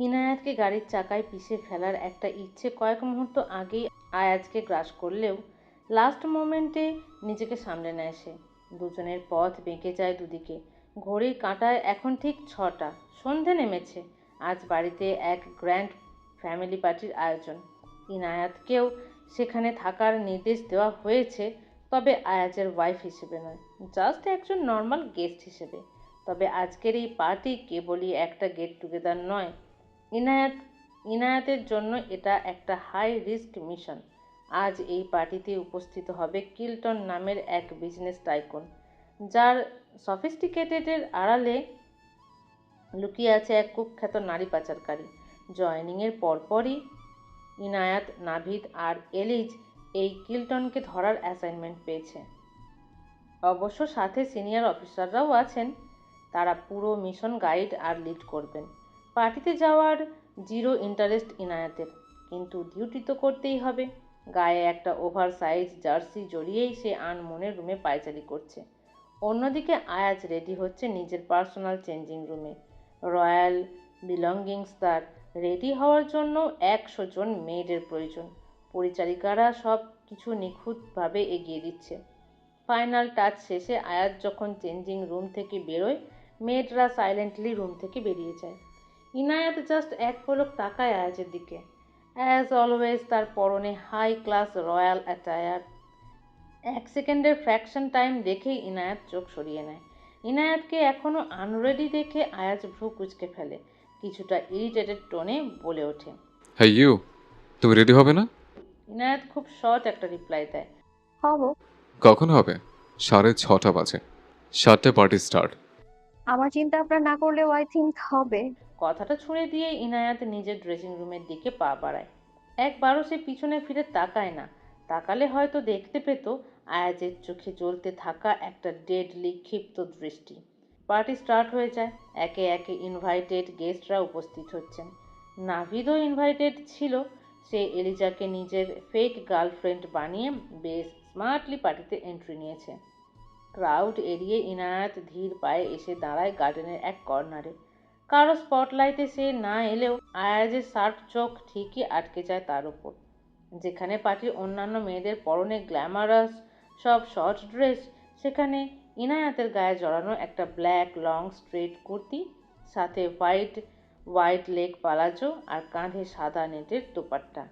ইনায়াতকে গাড়ির চাকায় পিষে ফেলার একটা ইচ্ছে কয়েক মুহূর্ত আগেই আয়াজকে গ্রাস করলেও লাস্ট মোমেন্টে নিজেকে সামলে নেয় সে। দুজনের পথ বেঁকে যায় দুদিকে। ঘড়ির কাঁটায় এখন ঠিক 6টা। সন্ধে নেমেছে। আজ বাড়িতে এক গ্র্যান্ড ফ্যামিলি পার্টির আয়োজন। ইনায়াতকেও সেখানে থাকার নির্দেশ দেওয়া হয়েছে, তবে আয়াজের ওয়াইফ হিসেবে নয়, জাস্ট একজন নর্মাল গেস্ট হিসেবে। তবে আজকের এই পার্টি কেবলই একটা গেট টুগেদার নয়, ইনায়াত ইনায়াতের জন্য এটা একটা হাই রিস্ক মিশন। আজ এই পার্টিতে উপস্থিত হবে কিল্টন নামের এক বিজনেস টাইকুন, যার সফিস্টিকেটেডের আড়ালে লুকিয়ে আছে এক কুখ্যাত নারী পাচারকারী। জয়েনিংয়ের পরপরই ইনায়াত, নাভিদ আর এলিজ এই কিল্টনকে ধরার অ্যাসাইনমেন্ট পেয়েছে। অবশ্য সাথে সিনিয়র অফিসাররাও আছেন। তারা পুরো মিশন গাইড আর লিড করবেন। পার্টিতে যাওয়ার জিরো ইন্টারেস্ট ইনায়াতের, কিন্তু ডিউটি তো করতেই হবে। গায়ে একটা ওভার সাইজ জার্সি জড়িয়েই সে আনমনের রুমে পায়চারি করছে। অন্যদিকে আয়াজ রেডি হচ্ছে নিজের পার্সোনাল চেঞ্জিং রুমে। রয়্যাল বিলঙ্গিংস তার। রেডি হওয়ার জন্য 100 জন মেয়েদের প্রয়োজন। পরিচারিকারা সব কিছু নিখুঁতভাবে এগিয়ে দিচ্ছে। ফাইনাল টাচ শেষে আয়াজ যখন চেঞ্জিং রুম থেকে বেরোয়, মেয়েটরা সাইলেন্টলি রুম থেকে বেরিয়ে যায়। ইনায়াত জাস্ট এক পলক তাকায় আয়াজের দিকে। অ্যাজ অলওয়েজ তার পরনে হাই ক্লাস রয়্যাল অ্যাটায়ার। 1 সেকেন্ডের ফ্র্যাকশন টাইম দেখেই ইনায়াত চোখ সরিয়ে নেয়। ইনায়াতকে এখনও আনরেডি দেখে আয়াজ ভ্রু কুঁচকে ফেলে। কিছুটা ইরিটেটেড টোনে বলে ওঠে, হ্যাঁ ইউ, তুমি রেডি হবে না? ইনায়াত খুব শর্ট একটা রিপ্লাই দেয়। হব। কখন হবে? 6:30 বাজে। 7টায় পার্টি স্টার্ট। আমার চিন্তা আপনার না করলেও আই থিংক হবে। কথাটা ছুঁড়ে দিয়ে ইনায়াত নিজের ড্রেসিং রুমের দিকে পা বাড়ায়। একবারও সে পিছনে ফিরে তাকায় না। তাকালে হয়তো দেখতে পেত আয়াজের চোখে জ্বলতে থাকা একটা ডেডলি ক্ষিপ্ত দৃষ্টি। পার্টি স্টার্ট হয়ে যায়। একে একে ইনভাইটেড গেস্টরা উপস্থিত হচ্ছেন। নাভিদও ইনভাইটেড ছিল। সে এলিজাকে নিজের ফেক গার্লফ্রেন্ড বানিয়ে বেশ স্মার্টলি পার্টিতে এন্ট্রি নিয়েছে। ক্রাউড এড়িয়ে ইনায়াত ধীর পায়ে এসে দাঁড়ায় গার্ডেনের এক কর্নারে। কারো স্পটলাইটে সে না এলেও আয়াজের শার্প চোখ ঠিকই আটকে যায় তার উপর। যেখানে পার্টির অন্যান্য মেয়েদের পরনে গ্ল্যামারাস সব শর্ট ড্রেস, সেখানে ইনায়াতের গায়ে জড়ানো একটা ব্ল্যাক লং স্ট্রেট কুর্তি, সাথে হোয়াইট হোয়াইট লেগ পালাজো আর কাঁধে সাদা নেটের দোপাট্টা।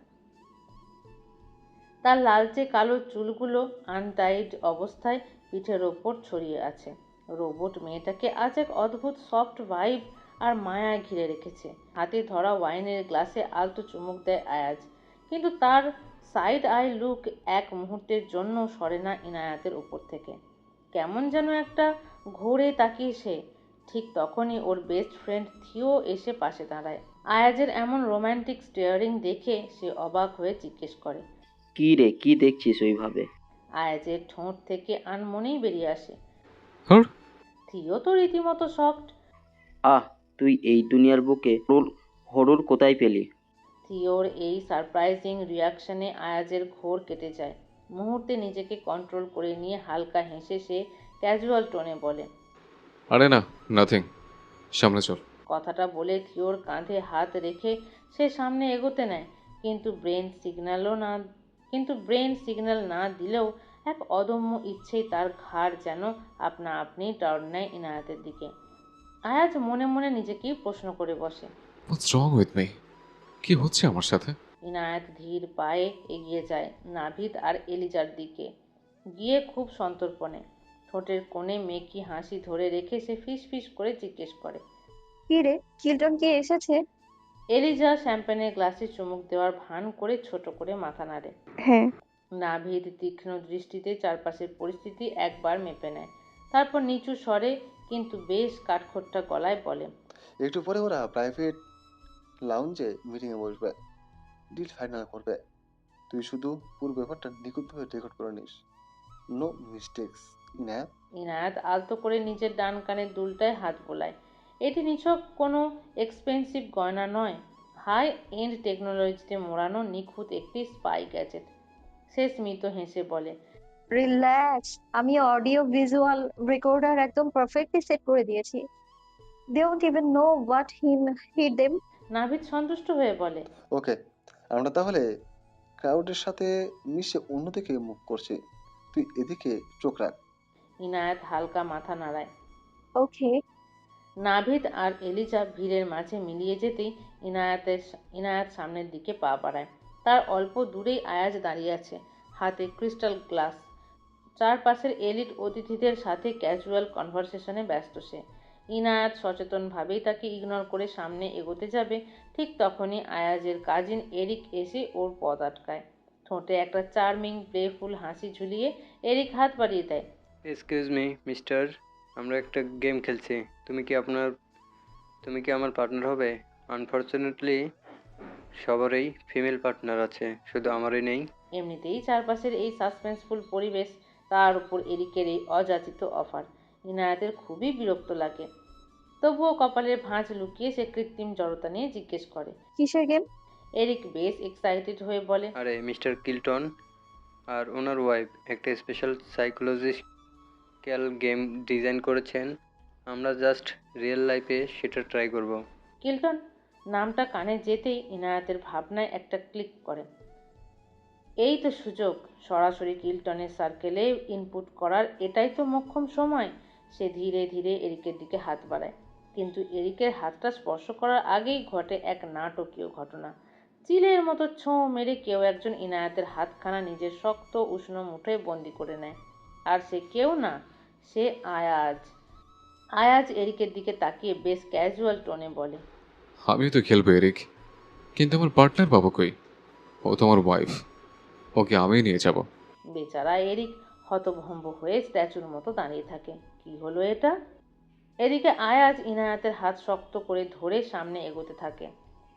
তার লালচে কালো চুলগুলো আনটাইড অবস্থায় পিঠের ওপর ছড়িয়ে আছে। রোবট মেয়েটাকে আজ এক অদ্ভুত সফট ভাইব আর মায়ায় ঘিরে রেখেছে। হাতে ধরা ওয়াইনের গ্লাসে আলতো চুমুক দেয় আয়াজ, কিন্তু তার সাইড আই লুক এক মুহূর্তের জন্য সরে না ইনায়াতের উপর থেকে। কেমন যেন একটা ঘুরে তাকিয়ে সে। ঠিক তখনই ওর বেস্ট ফ্রেন্ড থিও এসে পাশে দাঁড়ায়। আয়াজের এমন রোম্যান্টিক স্টিয়ারিং দেখে সে অবাক হয়ে জিজ্ঞেস করে, কি রে, কি দেখছিস ওইভাবে? আয়াজের ঠোঁট থেকে আনমনেই বেরিয়ে আসে, হর। থিও তো রীতিমতো শকড। আহ, তুই এই দুনিয়ার বুকে হরর কোথায় পেলি? থিওর এই সারপ্রাইজিং রিয়াকশনে আয়াজের ঘোর কেটে যায়। মুহূর্তে নিজেকে কন্ট্রোল করে নিয়ে হালকা হেসে সে ক্যাজুয়াল টোনে বলে, আরে না, নাথিং। সামনে চল। কথাটা বলে থিওর কাঁধে হাত রেখে সে সামনে এগোতে নেয়, কিন্তু ব্রেন সিগন্যাল না দিলেও এক অদম্য ইচ্ছেই তার ঘাড় যেন আপনা আপনি টার্ন নেয় ইনায়াতের দিকে। আয়াজ মনে মনে নিজেকেই প্রশ্ন করে বসে, হোয়াটস রং উইথ মি? কি হচ্ছে আমার সাথে? ইনায়াত ধীর পায়ে এগিয়ে যায় নাভিদ আর এলিজার দিকে। গিয়ে খুব সন্তর্পণে ঠোঁটের কোণে মেকি হাসি ধরে রেখে সে ফিস ফিস করে জিজ্ঞেস করে, কি রে, চিলড্রেন কি এসেছে? এলিজা শ্যাম্পেনের গ্লাসে চুমুক দেওয়ার ভান করে ছোট করে মাথা নাড়ে। হ্যাঁ। নাভিদ তীক্ষ্ণ দৃষ্টিতে চারপাশের পরিস্থিতি একবার মেপে নেয়। তারপর নিচু স্বরে কিন্তু বেশ কাঠখোট্টা গলায় বলে, একটু পরে ওরা প্রাইভেট লাউঞ্জে মিটিংয়ে বসবে, ডিল ফাইনাল করবে। তুই শুধু পুরো ব্যাপারটা নিখুঁতভাবে রেকর্ড করে নিস। No mistakes. ইনায়াত। ইনায়াত আলতো করে নিজের ডান কানের দুলটায় হাত বোলায়। এটি নিছক কোনো এক্সপেন্সিভ গয়না নয়, হাই এন্ড টেকনোলজিতে মোড়ানো নিখুঁত একটি স্পাই গ্যাজেট। সে স্মিত হেসে বলে, রিল্যাক্স, আমি অডিও ভিজুয়াল রেকর্ডার একদম পারফেক্টলি সেট করে দিয়েছি। They don't even know what hit them. Navid সন্তুষ্ট হয়ে বলে। ওকে, আমরা তাহলে ক্রাউডের সাথে মিশে অন্যদিকে মুভ করছি। তুই এদিকে চোখ রাখ। ইনায়েত হালকা মাথা নাড়ায়। ওকে। নাভিদ আর এলিজা ভিড়ের মাঝে মিলিয়ে যেতেই ইনায়াত সামনের দিকে পা বাড়ায়। তার অল্প দূরেই আয়াজ দাঁড়িয়ে আছে, হাতে ক্রিস্টাল গ্লাস। চারপাশের এলিট অতিথিদের সাথে ক্যাজুয়াল কনভারসেশনে ব্যস্ত সে। ইনায়াত সচেতনভাবেই তাকে ইগনোর করে সামনে এগোতে যাবে, ঠিক তখনই আয়াজের কাজিন এরিক এসে ওর পথ আটকায়। ঠোঁটে একটা চার্মিং প্লেফুল হাসি ঝুলিয়ে এরিক হাত বাড়িয়ে দেয়। এক্সকিউজ মি মিস্টার, আমরা একটা গেম খেলছি। তুমি কি আমার পার্টনার হবে? আনফর্চুনেটলি সবারই ফিমেল পার্টনার আছে, শুধু আমারই নেই। এমনিতেই চারপাশের এই সাসপেন্সফুল পরিবেশ, তার উপর এরিকের এই অযাচিত অফার, ইনায়াতের খুবই বিরক্ত লাগে। তবুও কপালের ভাঁজ লুকিয়ে সে কৃত্রিম জড়তা নিয়ে জিজ্ঞেস করে। কিসের গেম? এরিক বেশ এক্সাইটেড হয়ে বলে। আরে মিস্টার কিল্টন আর ওনার ওয়াইফ একটা স্পেশাল সাইকোলজিক্যাল গেম ডিজাইন করেছেন। আমরা জাস্ট রিয়েল লাইফে সেটা ট্রাই করব। কিল্টন নামটা কানে যেতেই ইনায়াতের ভাবনায় একটা ক্লিক করে। এই তো সুযোগ, সরাসরি কিল্টনের সার্কেলে ইনপুট করার এটাই তো মোক্ষম সময়। সে ধীরে ধীরে এরিকের দিকে হাত বাড়ায়, কিন্তু এরিকের হাতটা স্পর্শ করার আগেই ঘটে এক নাটকীয় ঘটনা। চিলের মতো ছোঁ মেরে কেউ একজন ইনায়াতের হাতখানা নিজের শক্ত উষ্ণ মুঠোয় বন্দি করে নেয়। আর সে কেউ না, সে আয়াজ। আয়াজ এরিকের দিকে তাকিয়ে বেশ ক্যাজুয়াল টোনে বলে। আমিও তো খেলবো এরিক, কিন্তু আমার পার্টনার পাবো কই? ও তো আমার ওয়াইফ, ওকে আমি নিয়ে যাব। বেচারা এরিক হতভম্ব হয়ে স্ট্যাচুর মতো দাঁড়িয়ে থাকে। কি হলো এটা? এদিকে আয়াজ ইনায়াতের হাত শক্ত করে ধরে সামনে এগোতে থাকে।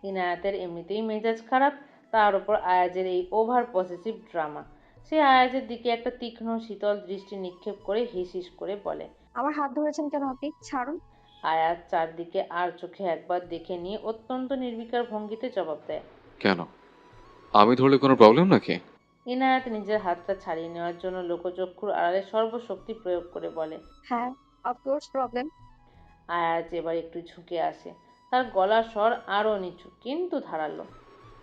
ইনায়াতের এমনিতেই মেজাজ খারাপ, তার উপর আয়াজের এই ওভার পসেসিভ ড্রামা। সে আয়াজের দিকে একটা তীক্ষ্ণ শীতল দৃষ্টি নিক্ষেপ করে হিস হিস করে বলে। আমার হাত ধরেছেন কেন আপনি? ছাড়ুন। আয়াজ চারদিকে আর চোখে একবার দেখে নিয়ে অত্যন্ত নির্বিকার ভঙ্গিতে জবাব দেয়। কেন? আমি ধরলে কোনো প্রবলেম নাকি? ইনায়াত নিজের হাতটা ছাড়িয়ে নেওয়ার জন্য লোকচক্ষুর আড়ালে সর্বশক্তি প্রয়োগ করে বলে। হ্যাঁ, অফকোর্স প্রবলেম। আয়াজ এবার একটু ঝুঁকে আসে, তার গলার স্বর আরও নিচু কিন্তু ধারালো।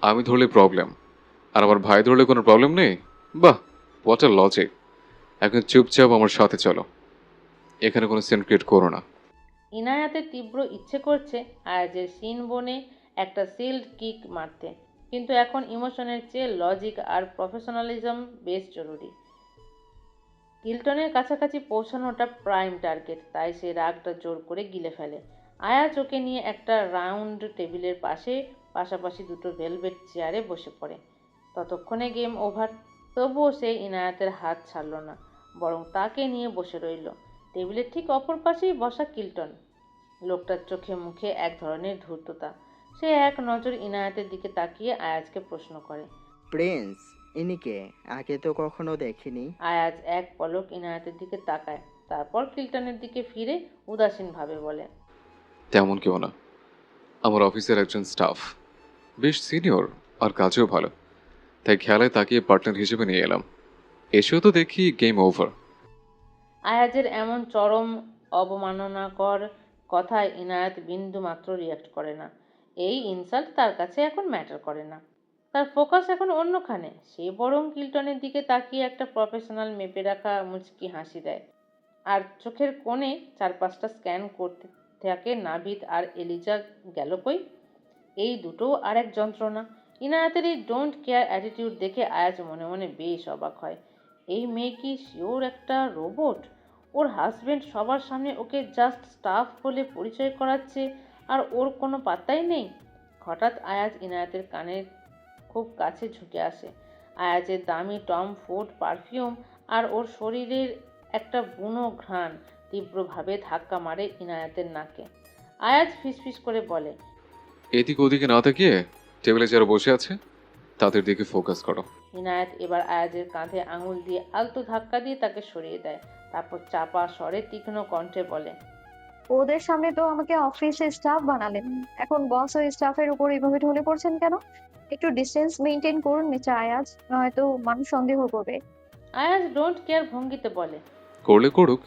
আমি ধরলে প্রবলেম, আর আমার ভাই ধরলে কোনো প্রবলেম নেই? বাহ, হোয়াট আ লজিক। এখন চুপচাপ আমার সাথে চলো, এখানে কোনো সিন ক্রিয়েট করো না। ইনায়াতের তীব্র ইচ্ছে করছে আয়াজের সিন বনে একটা সিল্ড কিক মারতে, কিন্তু এখন ইমোশনের চেয়ে লজিক আর প্রফেশনালিজম বেশ জরুরি। কিল্টনের কাছাকাছি পৌঁছানোটা প্রাইম টার্গেট, তাই সে রাগটা জোর করে গিলে ফেলে। আয়াজ ওকে নিয়ে একটা রাউন্ড টেবিলের পাশাপাশি দুটো ভেলভেট চেয়ারে বসে পড়ে। ততক্ষণে গেম ওভার। তবুও সে ইনায়াতের হাত ছাড়ল না, বরং তাকে নিয়ে বসে রইল। টেবিলের ঠিক অপর পাশেই বসা কিল্টন। লোকটার চোখে মুখে এক ধরনের ধূর্ততা। সে এক নজর ইনায়াতের দিকে তাকিয়ে আয়াজকে প্রশ্ন করে। প্রিন্স, ইনি কে? আগে তো কখনো দেখিনি। আয়াজ এক পলক ইনায়াতের দিকে তাকায়, তারপর কিল্টনের দিকে ফিরে উদাসীনভাবে বলে। তেমন কেউ না, আমার অফিসের একজন স্টাফ, বেশ সিনিয়র আর কাজেও ভালো, তাই খেলায় তাকিয়ে পার্টনার হিসেবে নিয়ে এলাম। এসেও তো দেখি গেম ওভার। আয়াজের এমন চরম অবমাননাকর কথায় ইনায়াত বিন্দু মাত্র রিয়াক্ট করে না। এই ইনসাল্ট তার কাছে এখন ম্যাটার করে না। তার ফোকাস এখন অন্যখানে। সে বরং কিল্টনের দিকে তাকিয়ে একটা প্রফেশনাল মেপে রাখা মুচকি হাসি দেয়, আর চোখের কোণে চারপাশটা স্ক্যান করতে থাকে। নাভিদ আর এলিজা গেল কই? এই দুটোও আর এক যন্ত্রণা। ইনায়াতের এই ডোন্ট কেয়ার অ্যাটিটিউড দেখে আয়াজ মনে মনে বেশ অবাক হয়। এই মেয়ে কি শিওর একটা রোবট? ওর হাজবেন্ড সবার সামনে ওকে জাস্ট স্টাফ বলে পরিচয় করাচ্ছে, আর ওর কোনো পাত্তাই নেই। হঠাৎ আয়াজ ইনায়াতের কানের খুব কাছে ঝুঁকে আসে। আয়াজের দামি টম ফোর্ড পারফিউম আর ওর শরীরের একটা বুনো ঘ্রাণ তীব্রভাবে ধাক্কা মারে ইনায়াতের নাকে। আয়াজ ফিসফিস করে বলে। এদিকে ওদিকে না তাকিয়ে টেবিলে যারা বসে আছে তাদের দিকে ফোকাস করো। ইনায়াত এবার আয়াজের কাঁধে আঙুল দিয়ে আলতো ধাক্কা দিয়ে তাকে সরিয়ে দেয়, তারপর চাপা স্বরে তীক্ষ্ণ কণ্ঠে বলে। ওদের সামনে তো আমাকে অফিসে স্টাফ বানালেন, এখন বস ও স্টাফের উপর এভাবে ঢলে পড়ছেন কেন? একটু ডিস্টেন্স মেনটেন করুন মিস্টার আয়াজ, নয়তো মানুষ সন্দেহ করবে। আয়াজ ডোন্ট কেয়ার ভঙ্গিতে বলে। করলে করুক,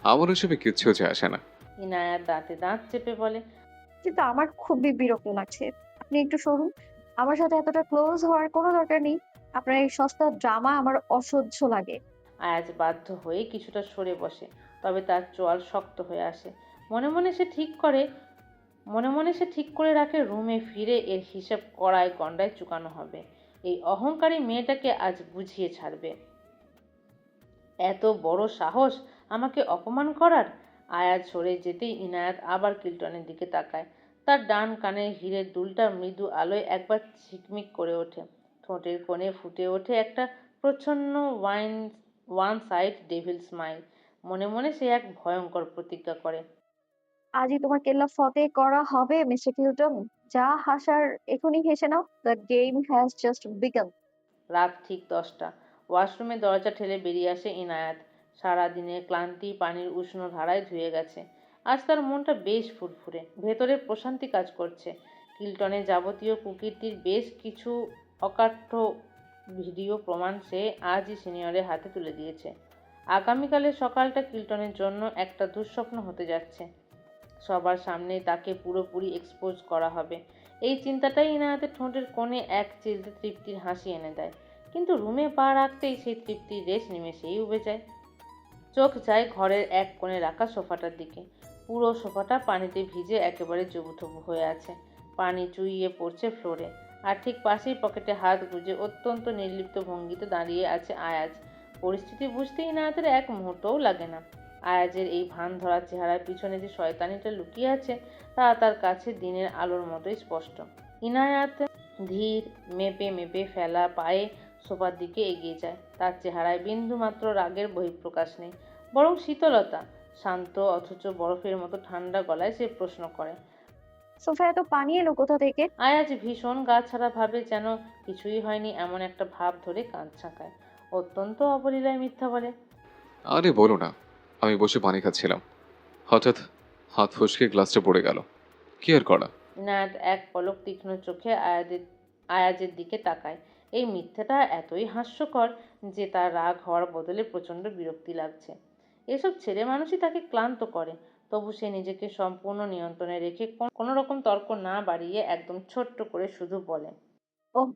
আমার এসবে কিচ্ছু যায় আসে না। ইনায়াত দাঁতে দাঁত চেপে বলে। কিন্তু আমার খুবই বিরক্ত লাগছে। আপনি একটু সরুন। আমার সাথে এতটা ক্লোজ হওয়ার কোনো দরকার নেই। আপনার এই সস্তা ড্রামা আমার অসহ্য লাগে। আয়াজ বাধ্য হয়ে কিছুটা সরে বসে, তবে তার চোয়াল শক্ত হয়ে আসে। মনে মনে সে ঠিক করে রাখে রুমে ফিরে এর হিসেব কড়ায় গন্ডায় চুকানো হবে। এই অহংকারী মেয়েটাকে আজ বুঝিয়ে ছাড়বে। এত বড় সাহস আমাকে অপমান করার! আয়াজ সরে যেতেই ইনায়াত আবার কিল্টনের দিকে তাকায়। তার ডান কানের হীরের দুলটা মৃদু আলোয় একবার ঝিকমিক করে ওঠে। ঠোঁটের কোণে ফুটে ওঠে একটা প্রচ্ছন্ন ওয়ান সাইড ডেভিল স্মাইল। মনে মনে সে এক ভয়ঙ্কর প্রতিজ্ঞা করে। আজই তোমার কেল্লা ফতেহ করা হবে মিস্টার কিল্টন। যা হাসার এখনই হেসে নাও। The game has just begun. রাত ঠিক 10টা। ওয়াশরুমে দরজা ঠেলে বেরিয়ে আসে ইনায়াত। সারাদিনের ক্লান্তি পানির উষ্ণ ধারায় ধুয়ে গেছে। আজ তার মনটা বেশ ফুরফুরে, ভেতরে প্রশান্তি কাজ করছে। কিল্টনের যাবতীয় কুকীর্তির বেশ কিছু অকাঠ্য ভিডিও প্রমাণ সে আজই সিনিয়রের হাতে তুলে দিয়েছে। আগামীকালের সকালটা কিল্টনের জন্য একটা দুঃস্বপ্ন হতে যাচ্ছে। সবার সামনে তাকে পুরোপুরি এক্সপোজ করা হবে। এই চিন্তাটাই ইনায়াতের ঠোঁটের কোণে এক চিলতে তৃপ্তির হাসি এনে দেয়। কিন্তু রুমে পা রাখতেই সেই তৃপ্তির রেশ নিমেষেই উবে যায়। চোখ যায় ঘরের এক কোণে রাখা সোফাটার দিকে। পুরো সোফাটা পানিতে ভিজে একেবারে জবুথবু হয়ে আছে। পানি চুইয়ে পড়ছে ফ্লোরে। আর ঠিক পাশেই পকেটে হাত গুজে অত্যন্ত নির্লিপ্ত ভঙ্গিতে দাঁড়িয়ে আছে আয়াজ। পরিস্থিতি বুঝতে ইনায়াতের এক মুহূর্তও লাগে না। আয়াজের এই ভান ধরা চেহারার পিছনে যে শয়তানিটা লুকিয়ে আছে তা তার কাছে দিনের আলোর মতোই স্পষ্ট। ইনায়াত ধীর মেপে মেপে ফেলা পায়ে সোফার দিকে এগিয়ে যায়। তার চেহারায় বিন্দুমাত্র রাগের বহিঃপ্রকাশ নেই, বরং শীতলতা। শান্ত অথচ বরফের মতো ঠান্ডা গলায় সে প্রশ্ন করে। সোফায় এত পানি এলো কোথা থেকে? আয়াজ ভীষণ গা ছাড়া ভাবে, যেন কিছুই হয়নি এমন একটা ভাব ধরে কাঁধ ছাঁকায়। অত্যন্ত অবলীলায় মিথ্যা বলে। আরে বলো না, আমি বসে পানি খাচ্ছিলাম, হঠাৎ হাত ফসকে গ্লাসটা পড়ে গেল। কি আর করা। ইনায়াত এক পলক তীক্ষ্ণ চোখে আয়াজের দিকে তাকায়। এই মিথ্যেটা এতই হাস্যকর যে তার রাগ হওয়ার বদলে প্রচণ্ড বিরক্তি লাগছে। এসব ছেলে মানুষই তাকে ক্লান্ত করে। তবু সে নিজেকে সম্পূর্ণ নিয়ন্ত্রণে রেখে কোনো রকম তর্ক না বাড়িয়ে একদম ছোট্ট করে শুধু বলে। ওহ।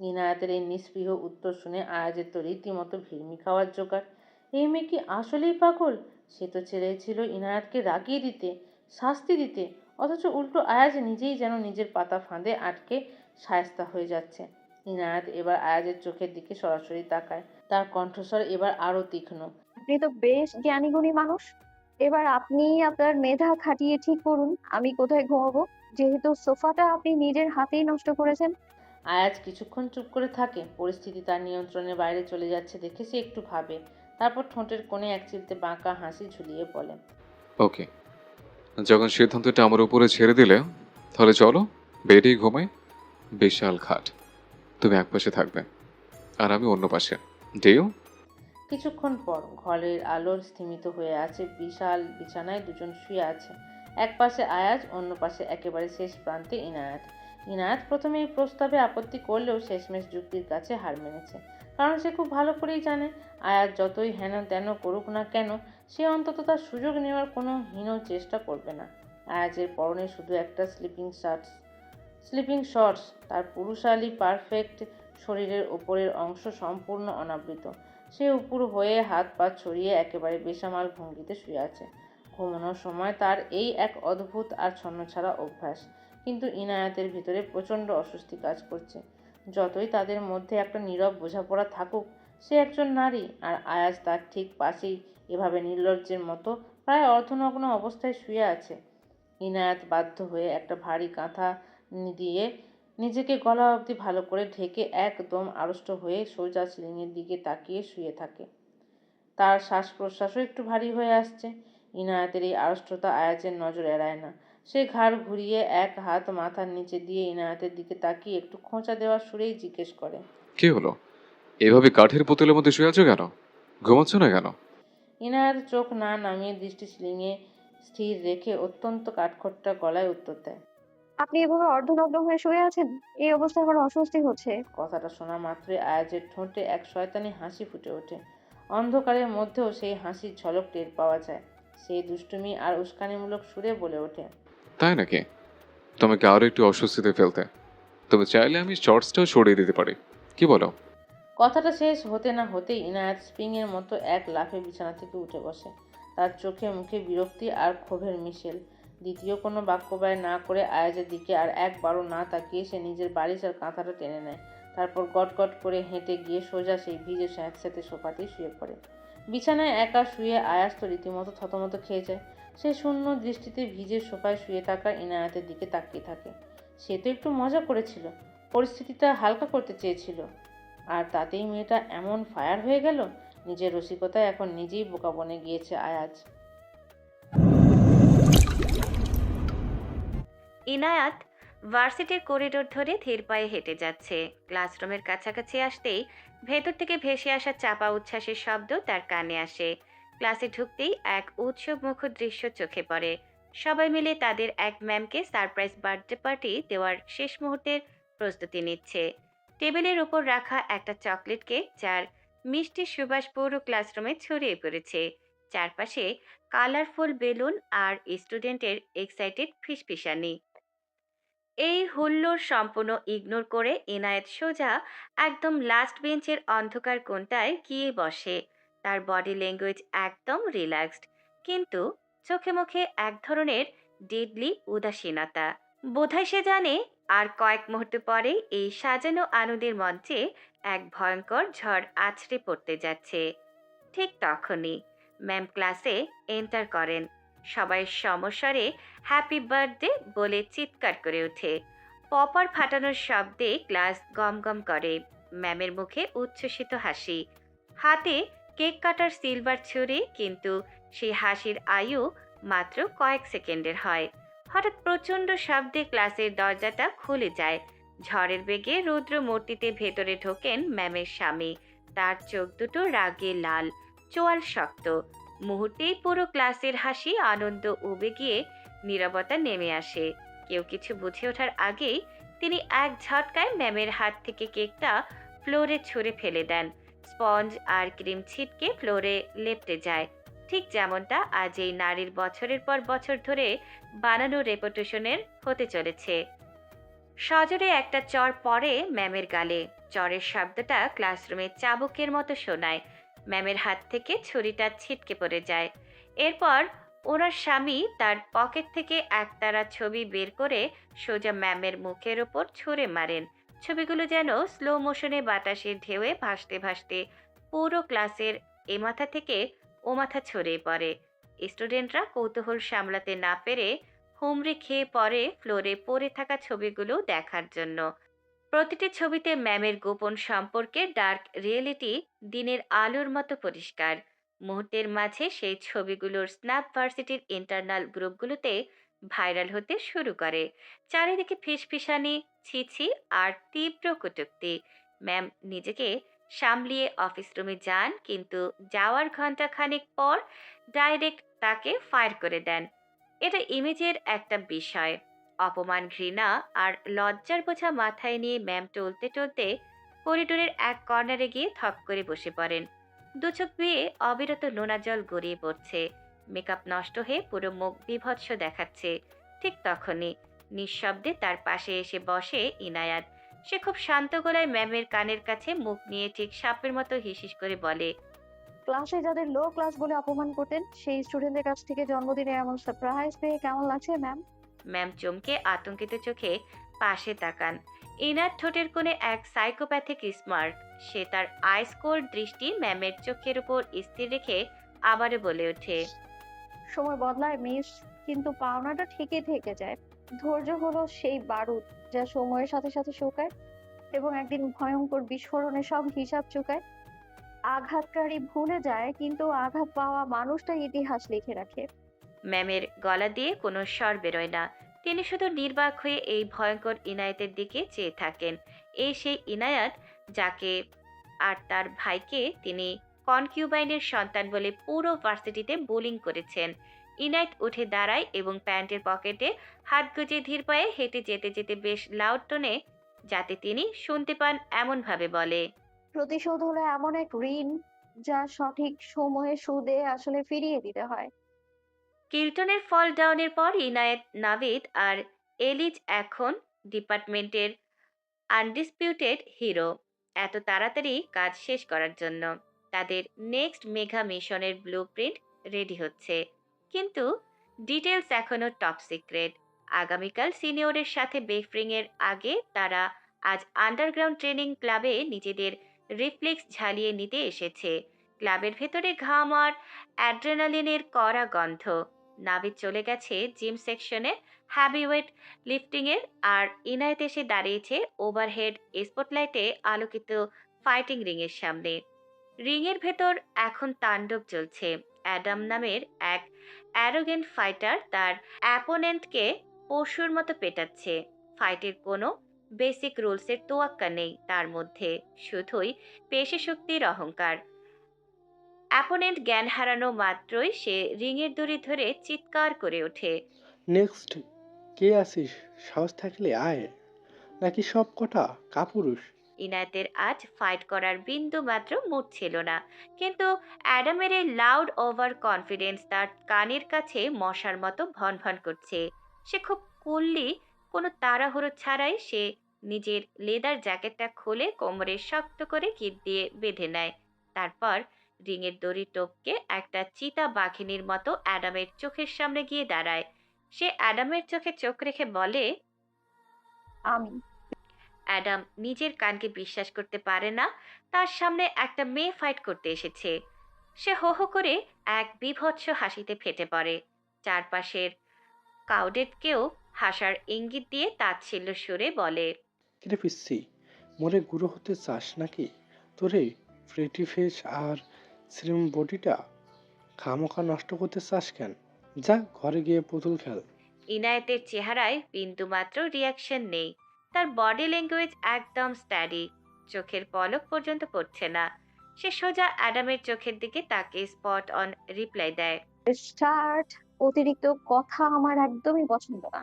ইনায়াতের এই নিস্পৃহ উত্তর শুনে আয়াজের তো রীতিমতো ভিড়মি খাওয়ার জোগাড়। এই মেয়ে কি আসলেই পাগল? সে তো ছেড়েছিল ইনায়াতকে রাগিয়ে দিতে, শাস্তি দিতে, অথচ উল্টো আয়াজ নিজেই যেন নিজের পাতা ফাঁদে আটকে শায়েস্তা হয়ে যাচ্ছে। ইনায়াত এবার আয়াজের চোখের দিকে সরাসরি তাকায়। তার কণ্ঠস্বর এবার আরো তীক্ষ্ণ। আপনি তো বেশ জ্ঞানীগুণী মানুষ। এবার আপনি আপনার মেধা খাটিয়ে ঠিক করুন আমি কোথায় ঘুমাবো, যেহেতু সোফাটা আপনি নিজের হাতেই নষ্ট করেছেন। আয়াজ কিছুক্ষণ চুপ করে থাকে। পরিস্থিতি তার নিয়ন্ত্রণের বাইরে চলে যাচ্ছে দেখে সে একটু ভাবে। তারপর ঠোঁটের কোণে এক চিলতে বাঁকা হাসি ঝুলিয়ে বলে। ওকে, যখন সিদ্ধান্তটা আমার উপরে ছেড়ে দিলে, তাহলে চলো বেডেই ঘুমাই। বিশাল খাট, তুমি এক পাশে থাকবে আর আমি অন্য পাশে। ডিল? কিছুক্ষণ পর ঘরের আলোর স্থিমিত হয়ে আছে। বিশাল বিছানায় দুজন শুয়ে আছে। এক পাশে আয়াজ, অন্য পাশে একেবারে শেষ প্রান্তে ইনায়াত। ইনায়াত প্রথমে এই প্রস্তাবে আপত্তি করলেও শেষমেশ যুক্তির কাছে হার মেনেছে। কারণ সে খুব ভালো করেই জানে আয়াজ যতই হেন তেন করুক না কেন, সে অন্তত তার সুযোগ নেওয়ার কোনো হীন চেষ্টা করবে না। আয়াজের পরনে শুধু একটা স্লিপিং শর্টস। তার পুরুষালী পারফেক্ট শরীরের ওপরের অংশ সম্পূর্ণ অনাবৃত। সে উপুর হয়ে হাত পা ছড়িয়ে একেবারে বেসামাল ভঙ্গিতে শুয়ে আছে। ঘুমানোর সময় তার এই এক অদ্ভুত আর ছন্নছাড়া অভ্যাস। কিন্তু ইনায়াতের ভিতরে প্রচণ্ড অস্বস্তি কাজ করছে। যতই তাদের মধ্যে একটা নীরব বোঝাপড়া থাকুক, সে একজন নারী, আর আয়াজ তার ঠিক পাশেই এভাবে নির্লজ্জের মতো প্রায় অর্ধনগ্ন অবস্থায় শুয়ে আছে। ইনায়াত বাধ্য হয়ে একটা ভারী কাঁথা দিয়ে নিজেকে গলা অবধি ভালো করে ঢেকে একদম আড়ষ্ট হয়ে সোজা সিলিংয়ের দিকে তাকিয়ে শুয়ে থাকে। তার শ্বাস প্রশ্বাসও একটু ভারী হয়ে আসছে। ইনায়াতের এই আড়ষ্টতা আয়াজের নজর এড়ায় না। সে ঘাড় ঘুরিয়ে এক হাত মাথার নিচে দিয়ে ইনায়াতের দিকে তাকিয়ে একটু খোঁচা দেওয়ার সুরেই জিজ্ঞেস করে। কি হলো? এভাবে কাঠের পুতুলের মধ্যে শুয়ে আছো কেন? ঘুমাচ্ছ না কেন? ইনায়াত চোখ না নামিয়ে দৃষ্টি সিলিংয়ে স্থির রেখে অত্যন্ত কাঠখোট্টা গলায় উত্তর দেয়। আপনি এভাবে অর্ধনগ্ন হয়ে শুয়ে আছেন? এই অবস্থায় আমার অস্বস্তি হচ্ছে। কথাটা শোনা মাত্রই আয়াজের ঠোঁটে এক শয়তানি হাসি ফুটে ওঠে। অন্ধকারের মধ্যেও সেই হাসির ঝলক টের পাওয়া যায়। সেই দুষ্টুমি আর উস্কানিমূলক সুরে বলে ওঠে, তাই নাকি? তোমাকে আরো একটু অস্বস্তিতে ফেলতে তবে চাইলে আমি শর্টসটাও সরিয়ে দিতে পারি, কি বলো? কথাটা শেষ হতে না হতেই ইনায়াত স্প্রিংয়ের মতো এক লাফে বিছানা থেকে উঠে বসে। তার চোখে মুখে বিরক্তি আর ক্ষোভের মিশেল। দ্বিতীয় কোনো বাক্য ব্যয় না করে আয়াজের দিকে আর একবারও না তাকিয়ে সে নিজের বালিশের কাঁথাটা টেনে নেয়। তারপর গটগট করে হেঁটে গিয়ে সোজা সেই ভিজে স্যাঁতস্যাঁতে সোফাতেই শুয়ে পড়ে। বিছানায় একা শুয়ে আয়াজ তো রীতিমতো থতমত খেয়ে যায়। সে শূন্য দৃষ্টিতে ভিজে সোফায় শুয়ে থাকা ইনায়াতের দিকে তাকিয়ে থাকে। সে তো একটু মজা করেছিল, পরিস্থিতিটা হালকা করতে চেয়েছিল, আর তাতেই মেয়েটা এমন ফায়ার হয়ে গেল। নিজের রসিকতায় এখন নিজেই বোকা বনে গিয়েছে আয়াজ। ইনায়াত ভার্সিটির করিডোর ধরে ধীর পায়ে হেঁটে যাচ্ছে। ক্লাসরুমের কাছাকাছি আসতেই ভেতর থেকে ভেসে আসা চাপা উচ্ছ্বাসের শব্দ তার কানে আসে। ক্লাসে ঢুকতেই এক উৎসবমুখর দৃশ্য চোখে পড়ে। সবাই মিলে তাদের এক ম্যামকে সারপ্রাইজ বার্থডে পার্টি দেওয়ার শেষ মুহূর্তের প্রস্তুতি নিচ্ছে। টেবিলের উপর রাখা একটা চকলেট কেক, যার মিষ্টি সুবাস পুরো ক্লাসরুমে ছড়িয়ে পড়েছে। চারপাশে কালারফুল বেলুন আর স্টুডেন্টের এক্সাইটেড ফিসফিসানি। এই হুল্লোড় সম্পূর্ণ ইগনোর করে ইনায়েত সোজা একদম লাস্ট বেঞ্চের অন্ধকার কোণটায় গিয়ে বসে। তার বডি ল্যাঙ্গুয়েজ একদম রিল্যাক্সড, কিন্তু চোখে মুখে এক ধরনের ডেডলি উদাসীনতা। বোধহয় সে জানে আর কয়েক মুহূর্ত পরে এই সাজানো আনন্দের মঞ্চে এক ভয়ঙ্কর ঝড় আছড়ে পড়তে যাচ্ছে। ঠিক তখনই ম্যাম ক্লাসে এন্টার করেন। সবাই সমস্বরে হ্যাপি বার্থডে বলে চিৎকার করে ওঠে। পপার ফাটানোর শব্দে ক্লাস গমগম করে। ম্যামের মুখে উচ্ছ্বসিত হাসি, হাতে কেক কাটার সিলভার ছুরি, কিন্তু সেই হাসির আয়ু মাত্র কয়েক সেকেন্ডের হয়। হঠাৎ প্রচণ্ড শব্দে ক্লাসের দরজাটা খুলে যায়। ঝড়ের বেগে রুদ্র মূর্তিতে ভেতরে ঢোকেন ম্যামের স্বামী। তার চোখ দুটো রাগে লাল, চোয়াল শক্ত। মুহূর্তেই পুরো ক্লাসের হাসি আনন্দ উবে গিয়ে নীরবতা নেমে আসে। কেউ কিছু বুঝে ওঠার আগেই তিনি এক ঝটকায় ম্যামের হাত থেকে কেকটা ফ্লোরে ছুঁড়ে ফেলে দেন। স্পঞ্জ আর ক্রিম ছিটকে ফ্লোরে লেপ্টে যায়, ঠিক যেমনটা আজ এই নারীর বছরের পর বছর ধরে বানানো রেপুটেশনের হতে চলেছে। সজোরে একটা চড় পড়ে ম্যামের গালে। চড়ের শব্দটা ক্লাসরুমে চাবুকের মতো শোনায়। ম্যামের হাত থেকে ছুরিটা ছিটকে পড়ে যায়। এরপর ওনার স্বামী তার পকেট থেকে একতারা ছবি বের করে সোজা ম্যামের মুখের ওপর ছুঁড়ে মারেন। ছবিগুলো যেন স্লো মোশনে বাতাসের ঢেউয়ে ভাসতে ভাসতে পুরো ক্লাসের এ মাথা থেকে ও মাথা ছড়িয়ে পড়ে। স্টুডেন্টরা কৌতূহল সামলাতে না পেরে হুমড়ি খেয়ে পড়ে ফ্লোরে পড়ে থাকা ছবিগুলো দেখার জন্য। প্রতিটি ছবিতে ম্যামের গোপন সম্পর্কের ডার্ক রিয়েলিটি দিনের আলোর মতো পরিষ্কার। মুহূর্তের মাঝে সেই ছবিগুলোর স্ন্যাপ ভার্সিটির ইন্টারনাল গ্রুপগুলোতে ভাইরাল হতে শুরু করে। চারিদিকে ফিসফিসানি, ছিছি আর তীব্র কটূক্তি। ম্যাম নিজেকে সামলিয়ে অফিস রুমে যান, কিন্তু যাওয়ার ঘন্টা খানেক পর ডাইরেক্ট তাকে ফায়ার করে দেন। এটা ইমেজের একটা বিষয়। অপমান, ঘৃণা আর লজ্জার বোঝা মাথায় নিয়ে ম্যাম টলতে টলতে করিডোরের এক কর্নারে গিয়ে থপ করে বসে পড়েন। দুচোখ বেয়ে অবিরত নোনা জল গড়িয়ে পড়ছে। মেকআপ নষ্ট হয়ে পুরো মুখ বিভৎস দেখাচ্ছে। ঠিক তখনই নিঃশব্দে তার পাশে এসে বসে ইনায়াত। সে খুব শান্ত গলায় ম্যামের কানের কাছে মুখ নিয়ে ঠিক সাপের মতো হিসিস করে বলে, ক্লাসে যাদের লো ক্লাস বলে অপমান করতেন, সেই স্টুডেন্টদের কাছ থেকে জন্মদিনে এমন সারপ্রাইজ পেয়ে কেমন লাগছে ম্যাম? ম্যাম চমকে আতঙ্কিত চোখে পাশে তাকান। ইনার ঠোঁটের কোণে এক সাইকোপ্যাথিক স্মার্ট। সে তার আইস কোল্ড দৃষ্টি ম্যামের চোখের উপর স্থির রেখে আবারও বলে ওঠে, সময় বদলায় মিস, কিন্তু পাওনাটা ঠিকই থেকে যায়। ধৈর্য হলো সেই বারুদ যা সময়ের সাথে সাথে শুকায় এবং একদিন ভয়ঙ্কর বিস্ফোরণে সব হিসাব চুকায়। আঘাতকারী ভুলে যায়, কিন্তু আঘাত পাওয়া মানুষটাই ইতিহাস লিখে রাখে। ম্যামের গলা দিয়ে কোনো স্বর বেরোয় না। তিনি শুধু নির্বাক হয়ে এই ভয়ঙ্কর ইনায়েতের দিকে চেয়ে থাকেন। এই সেই ইনায়াত যাকে আর তার ভাইকে তিনি কনকিউবাইনের সন্তান বলে পুরো ভার্সিটিতে বোলিং করেছেন। ইনায়েত উঠে দাঁড়ায় এবং প্যান্টের পকেটে হাত গুজে ধীর পায়ে হেঁটে যেতে যেতে বেশ লাউড টোনে, যাতে তিনি শুনতে পান এমনভাবে বলে, প্রতিশোধ হলো এমন এক ঋণ যা সঠিক সময়ে সুদে আসলে ফিরিয়ে দিতে হয়। কিল্টনের ফল ডাউনের পর ইনায়েত, নাভিদ আর এলিজ এখন ডিপার্টমেন্টের আনডিসপিউটেড হিরো। এত তাড়াতাড়ি কাজ শেষ করার জন্য তাদের নেক্সট মেগা মিশনের ব্লুপ্রিন্ট রেডি হচ্ছে, কিন্তু ডিটেলস এখনো টপ সিক্রেট। আগামীকাল সিনিয়রের সাথে ব্রিফিং এর আগে তারা আজ আন্ডারগ্রাউন্ড ট্রেনিং ক্লাবে নিজেদের রিফ্লেক্স ঝালিয়ে নিতে এসেছে। ক্লাবের ভেতরে ঘাম আর অ্যাড্রেনালিনের কড়া গন্ধ। নাভিদ চলে গেছে জিম সেকশনে হ্যাভিওয়েট লিফটিং এর, আর ইনায়েত এসে দাঁড়িয়েছে ওভারহেড স্পটলাইটে আলোকিত ফাইটিং রিং এর সামনে। রিং এর ভেতর এখন তাণ্ডব চলছে। অ্যাডাম নামের এক অ্যারোগেন্ট ফাইটার তার অ্যাপোনেন্টকে পশুর মতো পেটাচ্ছে। ফাইটের কোনো বেসিক রুলসের তোয়াক্কা নেই তার মধ্যে, শুধুই পেশি শক্তির অহংকার। অ্যাপোনেন্ট জ্ঞান হারানো মাত্রই সে রিংয়ের দড়ি ধরে চিৎকার করে ওঠে, নেক্সট কে আছিস? সাহস থাকলে আয়, নাকি সব কটা কাপুরুষ? ইনায়েতের আজ ফাইট করার বিন্দু মাত্র মুড ছিল না, কিন্তু অ্যাডামের এই লাউড ওভার কনফিডেন্স তার কানের কাছে মশার মতো ভন ভন করছে। সে খুব কুললি, কোনো তাড়াহুড়ো ছাড়াই সে নিজের লেদার জ্যাকেটটা খুলে কোমরে শক্ত করে গিট দিয়ে বেঁধে নেয়। তারপর রিংয়ের দড়ি টপকে একটা চিতা বাঘিনীর মতো অ্যাডামের চোখের সামনে গিয়ে দাঁড়ায়। সে অ্যাডামের চোখে চোখ রেখে বলে, আমি অ্যাডাম নিজের কানকে বিশ্বাস করতে পারে না তার সামনে একটা মেয়ে ফাইট করতে এসেছে। সে হো হো করে এক বীভৎস হাসিতে ফেটে পড়ে। চারপাশের কাউডেটকেও হাসার ইঙ্গিত দিয়ে তাচ্ছিল্য সুরে বলে, কিরে পিচ্ছি, মরে গুঁড়ো হতে চাস নাকি? তোরে প্রেটি ফেস আর স্লিম বডিটা খামোখা নষ্ট করতে চাস কেন? যা ঘরে গিয়ে পুতুল খেল। ইনায়েতের চেহারায় বিন্দুমাত্র রিয়াকশন নেই। তার বডি ল্যাঙ্গুয়েজ একদম স্ট্যাডি, চোখের পলক পর্যন্ত পড়ছে না। সে সোজা অ্যাডামের চোখের দিকে তাকে স্পট অন রিপ্লাই দেয়, স্টার্ট। অতিরিক্ত কথা আমার একদমই পছন্দ না।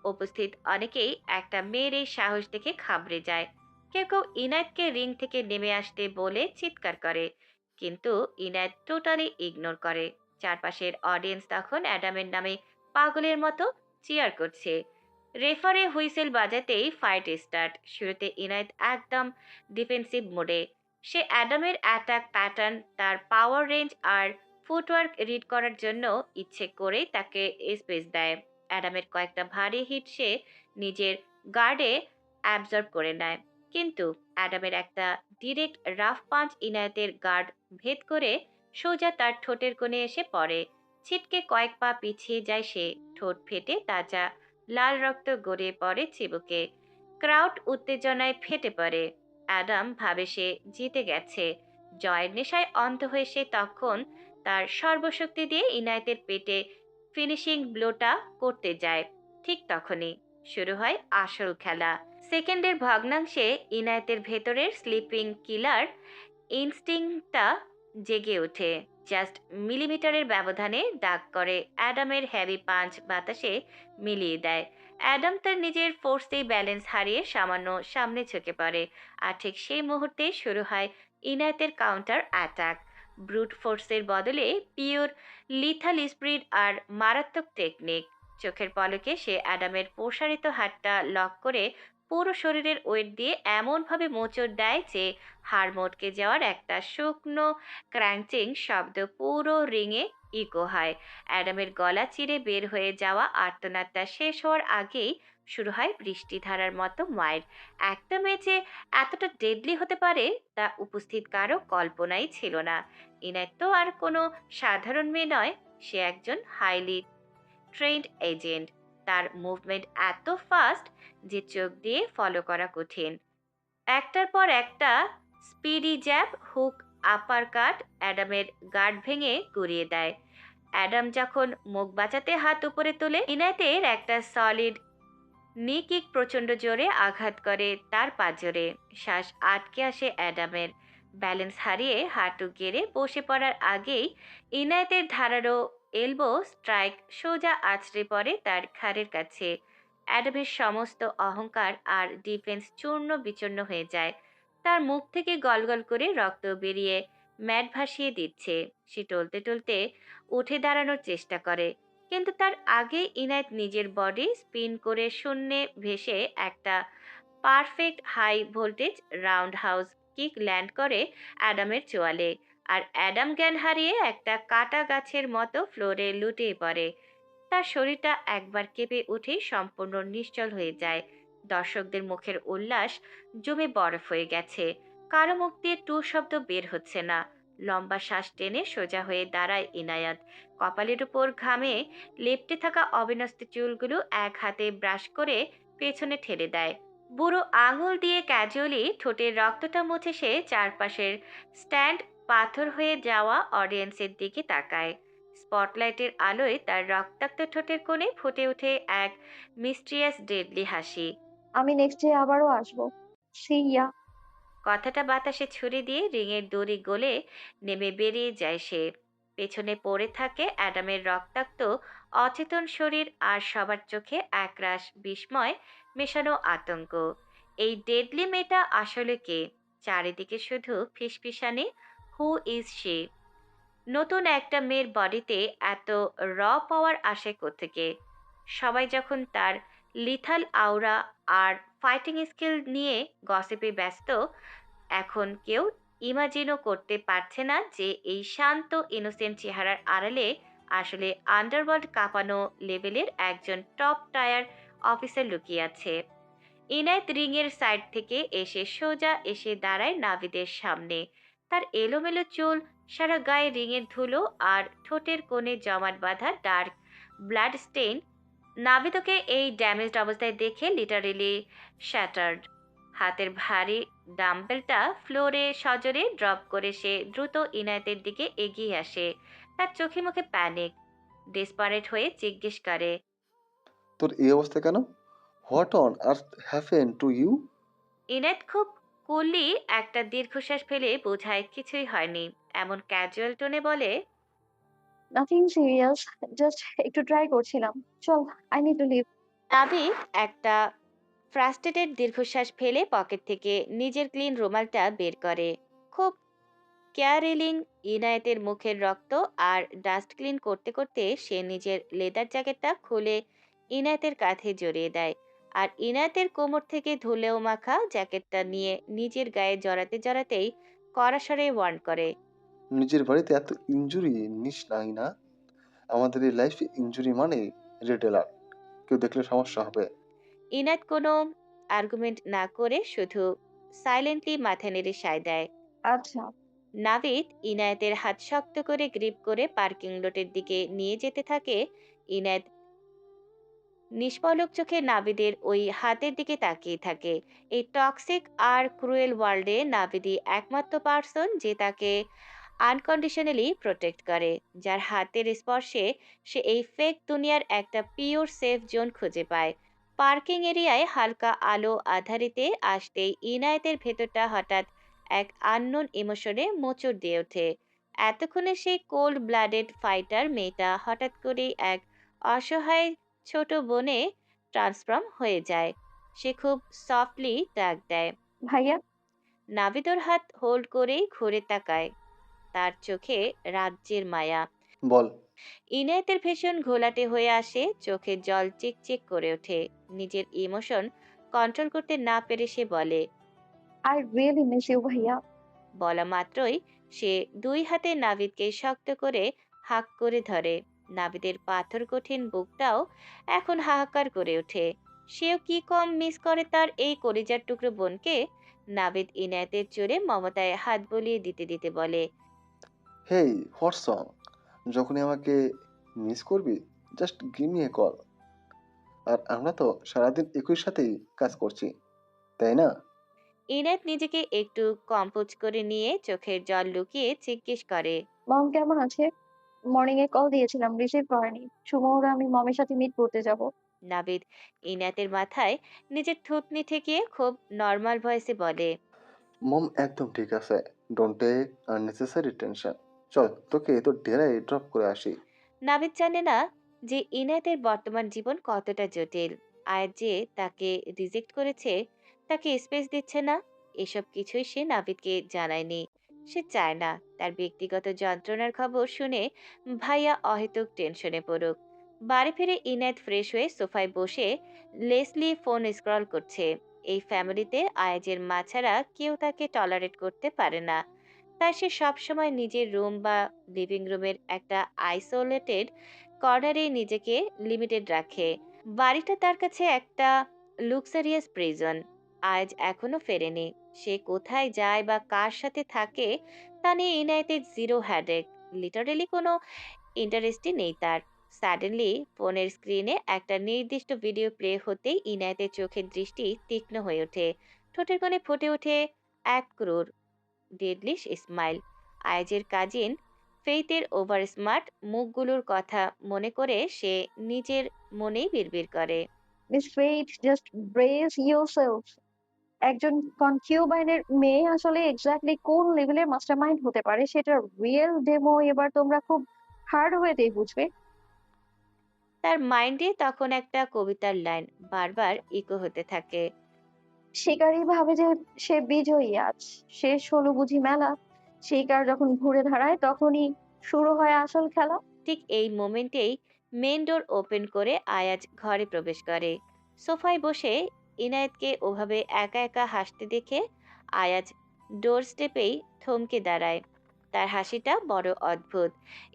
উপস্থিত অনেকেই একটা মেয়ের এই সাহস দেখে ঘাবড়ে যায়। কেউ কেউ ইনায়েতকে রিং থেকে নেমে আসতে বলে চিৎকার করে, কিন্তু ইনায়েত টোটালি ইগনোর করে। চারপাশের অডিয়েন্স তখন অ্যাডামের নামে পাগলের মতো চিয়ার করছে। রেফারে হুইসেল বাজাতেই ফাইট স্টার্ট। শুরুতে ইনায়েত একদম ডিফেন্সিভ মোডে। সে অ্যাডামের অ্যাটাক প্যাটার্ন, তার পাওয়ার রেঞ্জ আর ফুটওয়ার্ক রিড করার জন্য ইচ্ছে করেই তাকে স্পেস দেয়। অ্যাডামের কয়েকটা ভারী হিট সে নিজের গার্ডে অ্যাবজর্ব করে নেয়, কিন্তু অ্যাডামের একটা ডিরেক্ট রাফ পাঞ্চ ইনায়েতের গার্ড ভেদ করে সোজা তার ঠোঁটের কোণে এসে পড়ে। ছিটকে কয়েক পা পিছিয়ে যায় সে, ঠোঁট ফেটে তাজা লাল রক্ত গড়িয়ে পড়ে চিবুকে। ক্রাউড উত্তেজনায় ফেটে পড়ে। অ্যাডাম ভাবে সে জিতে গেছে। জয়ের নেশায় অন্ধ হয়ে সে তখন তার সর্বশক্তি দিয়ে ইনায়েতের পেটে ফিনিশিং ব্লোটা করতে যায়। ঠিক তখনই শুরু হয় আসল খেলা। সেকেন্ডের ভগ্নাংশে ইনায়েতের ভেতরের স্লিপিং কিলার ইনস্টিংটা জেগে ওঠে। জাস্ট মিলিমিটারের ব্যবধানে দাগ করে অ্যাডামের হেভি পাঞ্চ বাতাসে মিলিয়ে দেয়। অ্যাডাম তার নিজের ফোর্সেই ব্যালেন্স হারিয়ে সামান্য সামনে ঝুঁকে পড়ে, আর ঠিক সেই মুহূর্তে শুরু হয় ইনায়েতের কাউন্টার অ্যাটাক। ব্রুট ফোর্সের বদলে পিওর লিথাল স্পিড আর মারাত্মক টেকনিক। চোখের পলকে সে অ্যাডামের প্রসারিত হাতটা লক করে পুরো শরীরের ওয়েট দিয়ে এমনভাবে মোচড় দেয় যে হাড় মটকে যাওয়ার একটা শুকনো ক্র্যাঙ্চিং শব্দ পুরো রিংয়ে ইকো হয়। অ্যাডামের গলা চিরে বের হয়ে যাওয়া আর্তনাদটা শেষ হওয়ার আগেই শুরু হয় বৃষ্টিধারার মতো মায়ের। একটা মেয়ে যে এতটা ডেডলি হতে পারে তা উপস্থিত কারো কল্পনাই ছিল না। ইনায়েত তো আর কোনো সাধারণ মেয়ে নয়, সে একজন হাইলি ট্রেন্ড এজেন্ট। তার মুভমেন্ট এত ফাস্ট যে চোখ দিয়ে ফলো করা কঠিন। একটার পর একটা স্পিডি জ্যাব, হুক, আপার কাট অ্যাডামের গার্ড ভেঙে গুড়িয়ে দেয়। অ্যাডাম যখন মুখ বাঁচাতে হাত উপরে তোলে, ইনায়েতের একটা সলিড নি কিক প্রচণ্ড জোরে আঘাত করে তার পাঁজরে। শ্বাস আটকে আসে অ্যাডামের। ব্যালেন্স হারিয়ে হাঁটু গেড়ে বসে পড়ার আগেই ইনায়েতের ধারালো এলবো স্ট্রাইক সোজা আছড়ে পড়ে তার ঘাড়ের কাছে। অ্যাডামের সমস্ত অহংকার আর ডিফেন্স চূর্ণ বিচূর্ণ হয়ে যায়। তার মুখ থেকে গলগল করে রক্ত বেরিয়ে ম্যাট ভাসিয়ে দিচ্ছে। সে টলতে টলতে উঠে দাঁড়ানোর চেষ্টা করে, কিন্তু তার আগে ইনায়েত নিজের বডি স্পিন করে শূন্যে ভেসে একটা perfect high voltage round house kick land করে অ্যাডামের চোয়ালে। আর অ্যাডাম জ্ঞান হারিয়ে একটা কাটা গাছের মতো ফ্লোরে লুটিয়ে পড়ে। তার শরীরটা একবার কেঁপে উঠেই সম্পূর্ণ নিশ্চল হয়ে যায়। দর্শকদের মুখের উল্লাস জমে বরফ হয়ে গেছে। কারো মুখ দিয়ে টু শব্দ বের হচ্ছে না। লম্বা শ্বাস টেনে সোজা হয়ে দাঁড়ায় ইনায়াত। কপালের উপর ঘামে লেপ্টে থাকা অবিন্যস্ত চুলগুলো এক হাতে ব্রাশ করে পেছনে ঠেলে দেয়। বুড়ো আঙুল দিয়ে ক্যাজুয়ালি ঠোঁটের রক্তটা মুছে সে চারপাশের স্ট্যান্ড পাথর হয়ে যাওয়া অডিয়েন্সের দিকে তাকায়। স্পটলাইটের আলোয় তার রক্তাক্ত ঠোঁটের কোণে ফুটে ওঠে এক মিস্ট্রিয়াস ডেডলি হাসি। আমি নেক্সট ডে আবারও আসবো। সি ইয়া। কথাটা বাতাসে ছুড়ে দিয়ে রিংয়ের দড়ি গলে নেমে বেরিয়ে যায় সে। পেছনে পড়ে থাকে অ্যাডামের রক্তাক্ত অচেতন শরীর, আর সবার চোখে একরাশ বিস্ময় মেশানো আতঙ্ক। এই ডেডলি মেয়েটা আসলে কে? চারিদিকে শুধু ফিসফিসানি, হু ইজ শি? নতুন একটা মেয়ের বডিতে এত র পাওয়ার আসে কোত্থেকে? সবাই যখন তার লিথাল আউরা আর ফাইটিং স্কিল নিয়ে গসিপে ব্যস্ত, এখন কেউ ইমাজিনও করতে পারছে না যে এই শান্ত ইনোসেন্ট চেহারার আড়ালে আসলে আন্ডারওয়ার্ল্ড কাঁপানো লেভেলের একজন টপ টায়ার অফিসার লুকিয়ে আছে। ইনায়েত রিংয়ের সাইড থেকে এসে সোজা এসে দাঁড়ায় নাভিদের সামনে। তার এলোমেলো চুল, সারা গায়ে রিংয়ের ধুলো আর ঠোঁটের কোণে জমাট বাঁধা ডার্ক ব্লাড স্টেইন। নাভিদকে এই ড্যামেজড অবস্থায় দেখে লিটারেলি শ্যাটার্ড। হাতের ভারী ডাম্বেলটা ফ্লোরে সজোরে ড্রপ করে সে দ্রুত ইনায়েতের দিকে এগিয়ে আসে। তার চোখে মুখে প্যানিক। ডেসপারেট হয়ে জিজ্ঞেস করে, তোর এই অবস্থা কেন? What on earth happen to you? Inayat খুব কুললি একটা দীর্ঘশ্বাস ফেলে বোঝায় কিছুই হয়নি এমন ক্যাজুয়াল টোনে বলে, নাথিং সিরিয়াস, জাস্ট একটু ট্রাই করছিলাম। চল, I need to leave. Navid একটা ফ্রাস্ট্রেটেড দীর্ঘশ্বাস ফেলে পকেট থেকে নিজের ক্লিন রুমালটা বের করে। খুব কেয়ারিলিং ইনায়েতের মুখের রক্ত আর ডাস্ট ক্লিন করতে করতে সে নিজের লেদার জ্যাকেটটা খুলে ইনায়েতের কাঁধে জড়িয়ে দেয়। আর ইনায়েতের কোমর থেকে ধুলেও মাখা জ্যাকেটটা নিয়ে নিজের গায়ে জড়াতে জড়াতেই কড়াসরে ওয়ার্ন করে, নিজের বাড়িতে এত ইনজুরি নিস নাই না। আমাদের এই লাইফে ইনজুরি মানে রেড অ্যালার্ট। কেউ দেখলে সমস্যা হবে। ইনায়েত কোনো আর্গুমেন্ট না করে শুধু সাইলেন্টলি মাথা নেড়ে সায় দেয়। আচ্ছা। নাভিদ ইনায়েতের হাত শক্ত করে গ্রিপ করে পার্কিং লটের দিকে নিয়ে যেতে থাকে। ইনায়েত নিষ্পলক চোখে নাভিদের ওই হাতের দিকে তাকিয়ে থাকে। এই টক্সিক আর ক্রুয়েল ওয়ার্ল্ডে নাভিদি একমাত্র পার্সন যে তাকে আনকন্ডিশনালি প্রোটেক্ট করে, যার হাতের স্পর্শে সে এই ফেক দুনিয়ার একটা পিওর সেফ জোন খুঁজে পায়। পার্কিং এরিয়ায় হালকা আলো আধারিতে আসতেই ইনায়েতের ভেতরটা হঠাৎ এক আননোন ইমোশনে মোচড় দিয়ে ওঠে। এতক্ষণে সেই কোল্ড ব্লাডেড ফাইটার মেয়েটা হঠাৎ করেই এক অসহায় ছোট বোনে ট্রান্সফর্ম হয়ে যায়। সে খুব সফটলি ডাক দেয়। ভাইয়া। নাভিদর হাত হোল্ড করেই ঘুরে তাকায়। তার চোখে রাজ্যের মায়া। বল। ইনায়েতের ভীষণ ঘোলাটে হয়ে আসে, চোখে জল চিকচিক করে ওঠে। নিজের ইমোশন কন্ট্রোল করতে না পেরে সে বলে, আই রিয়েলি মিস ইউ ভাইয়া। বলা মাত্রই সে দুই হাতে নাভিদকে শক্ত করে হাঁক করে ধরে। নাভিদের পাথর কঠিন বুকটাও এখন হাহাকার করে ওঠে। সেও কি কম মিস করে তার এই কলিজার টুকরো বোনকে। নাভিদ ইনায়েতের চোরে মমতায় হাত বলিয়ে দিতে দিতে বলে, হেই, হোয়াটস সং? যখনই আমাকে মিস করবি, just give me a call. আর আমরা তো সারাদিন একই সাথেই কাজ করছি, তাই না? ইনায়েত নিজেকে একটু কম্পোজ করে নিয়ে চোখের জল লুকিয়ে জিজ্ঞেস করে, মম কেমন আছে? মর্নিং এ কল দিয়েছিলাম, রিসিভ করেনি। সুমোহরা আমি মমের সাথে মিট করতে যাব। নাভিদ ইনায়েতের মাথায় নিজের থুতনি ঠেকিয়ে খুব নর্মাল ভয়েসে বলে, মম একদম ঠিক আছে। Don't take unnecessary tension. চল, তোকে তোর ডেরায় ড্রপ করে আসি। নাবিদ জানে না যে ইনায়েতের বর্তমান জীবন কতটা জটিল। আয়াত যে তাকে রিজেক্ট করেছে, তাকে স্পেস দিচ্ছে না, এসব কিছুই সে নাবিদকে জানায়নি। সে চায় না তার ব্যক্তিগত যন্ত্রণার খবর শুনে ভাইয়া অহেতুক টেনশনে পড়ুক। বাড়ি ফিরে ইনায়েত ফ্রেশ হয়ে সোফায় বসে লেসলি ফোন স্ক্রল করছে। এই ফ্যামিলিতে আয়াজের মা ছাড়া কেউ তাকে টলারেট করতে পারে না। তাই সে সবসময় নিজের রুম বা লিভিং রুমের একটা আইসোলেটেড কর্নারে নিজেকে লিমিটেড রাখে। বাড়িটা তার কাছে একটা লুক্সারিয়াস প্রিজন। আজ এখনো ফেরেনি। সে কোথায় যায় বা কার সাথে থাকে তা নিয়ে ইনায়েতের জিরো হ্যাডেক। লিটারেলি কোনো ইন্টারেস্টই নেই তার। সাডেনলি ফোনের স্ক্রিনে একটা নির্দিষ্ট ভিডিও প্লে হতেই ইনায়েতের চোখের দৃষ্টি তীক্ষ্ণ হয়ে ওঠে। ঠোঁটের কোণে ফুটে ওঠে 1 ক্রোড় ডেডলিশ স্মাইল। আয়েজের কাজিন ফেইথের ওভার স্মার্ট মুখগুলোর কথা মনে করে সে নিজের মনেই বিড়বিড় করে। Miss Faith, just brace yourself. একজন কনকিউবাইনের মেয়ে আসলে এক্স্যাক্টলি কোন লেভেলের মাস্টারমাইন্ড হতে পারে সেটার রিয়েল ডেমো এবার তোমরা খুব হার্ড ওয়েতেই বুঝবে। তার মাইন্ডে তখন একটা কবিতার লাইন বারবার ইকো হতে থাকে। শিকারী ভাবে যে সে বিজয়ী, আজ শেষ হলো বুঝি মেলা, শিকার যখন ঘুরে দাঁড়ায় তখনই শুরু হয় আসল খেলা। ঠিক এই মোমেন্টেই মেন ডোর ওপেন করে আয়াজ ঘরে প্রবেশ করে। সোফায় বসে ইনায়েতকে ওভাবে একা একা হাসতে দেখে আয়াজ ডোর স্টেপেই থমকে দাঁড়ায়। তার হাসিটা বড় অদ্ভুত।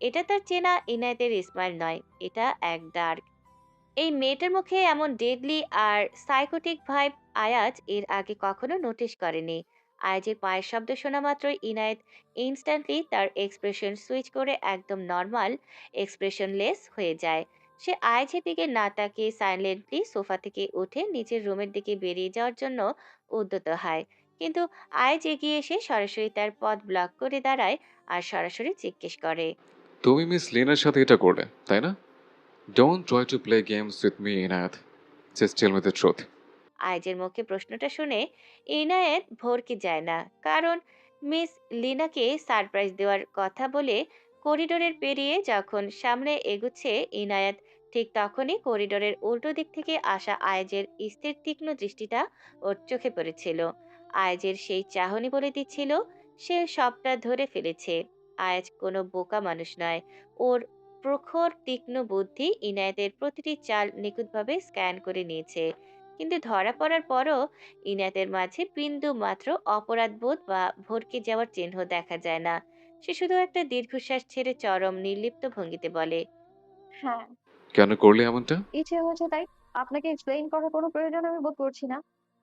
এটা তার চেনা ইনায়েতের স্মাইল নয়, এটা এক ডার্ক। এই মেয়েটার মুখে এমন ডেডলি আর সাইকোটিক ভাইব আয়াজ এর আগে কখনো নোটিস করেনি। আয়াজের পায়ের শব্দ শোনা মাত্রই ইনায়েত ইনস্ট্যান্টলি তার এক্সপ্রেশন সুইচ করে একদম নর্মাল এক্সপ্রেশনলেস হয়ে যায়। সে আয়াজের দিকে না তাকিয়ে সাইলেন্টলি সোফা থেকে উঠে নিচের রুমের দিকে বেরিয়ে যাওয়ার জন্য উদ্যত হয়। কিন্তু আয়াজ এগিয়ে এসে সরাসরি তার পথ ব্লক করে দাঁড়ায় আর সরাসরি জিজ্ঞেস করে, তুমি মিস লিনার সাথে এটা করলে তাই না? Don't try to play games with me Inayat, just tell me the truth. আইজের মুখে প্রশ্নটা শুনে ইনায়েত ভরকে যায় না, কারণ মিস লিনাকে সারপ্রাইজ দেওয়ার কথা বলে করিডোরের পেরিয়ে যখন সামনে এগুচ্ছে ইনায়েত, ঠিক তখনই করিডোরের উল্টো দিক থেকে আসা আয়েজের স্থির তীক্ষ্ণ দৃষ্টিটা ওর চোখে পড়েছিল। আয়েজের সেই চাহনি বলে দিচ্ছিল সে সবটা ধরে ফেলেছে। আয়েজ কোনো বোকা মানুষ নয়। ওর প্রখর তীক্ষ্ণ বুদ্ধি ইনায়েতের প্রতিটি চাল নিখুঁতভাবে স্ক্যান করে নিয়েছে। কিন্তু ধরা পড়ার পরও ইনায়েতের মাঝে বিন্দু মাত্র অপরাধবোধ বা ভড়কে যাওয়ার চিহ্ন দেখা যায় না। সে শুধু একটা দীর্ঘশ্বাস ছেড়ে চরম নির্লিপ্ত ভঙ্গিতে বলে, হ্যাঁ, কেন করলে এমনটা? ইচ্ছে হয়েছে তাই। আপনাকে এক্সপ্লেইন করার কোনো প্রয়োজন আমি বোধ করছি না।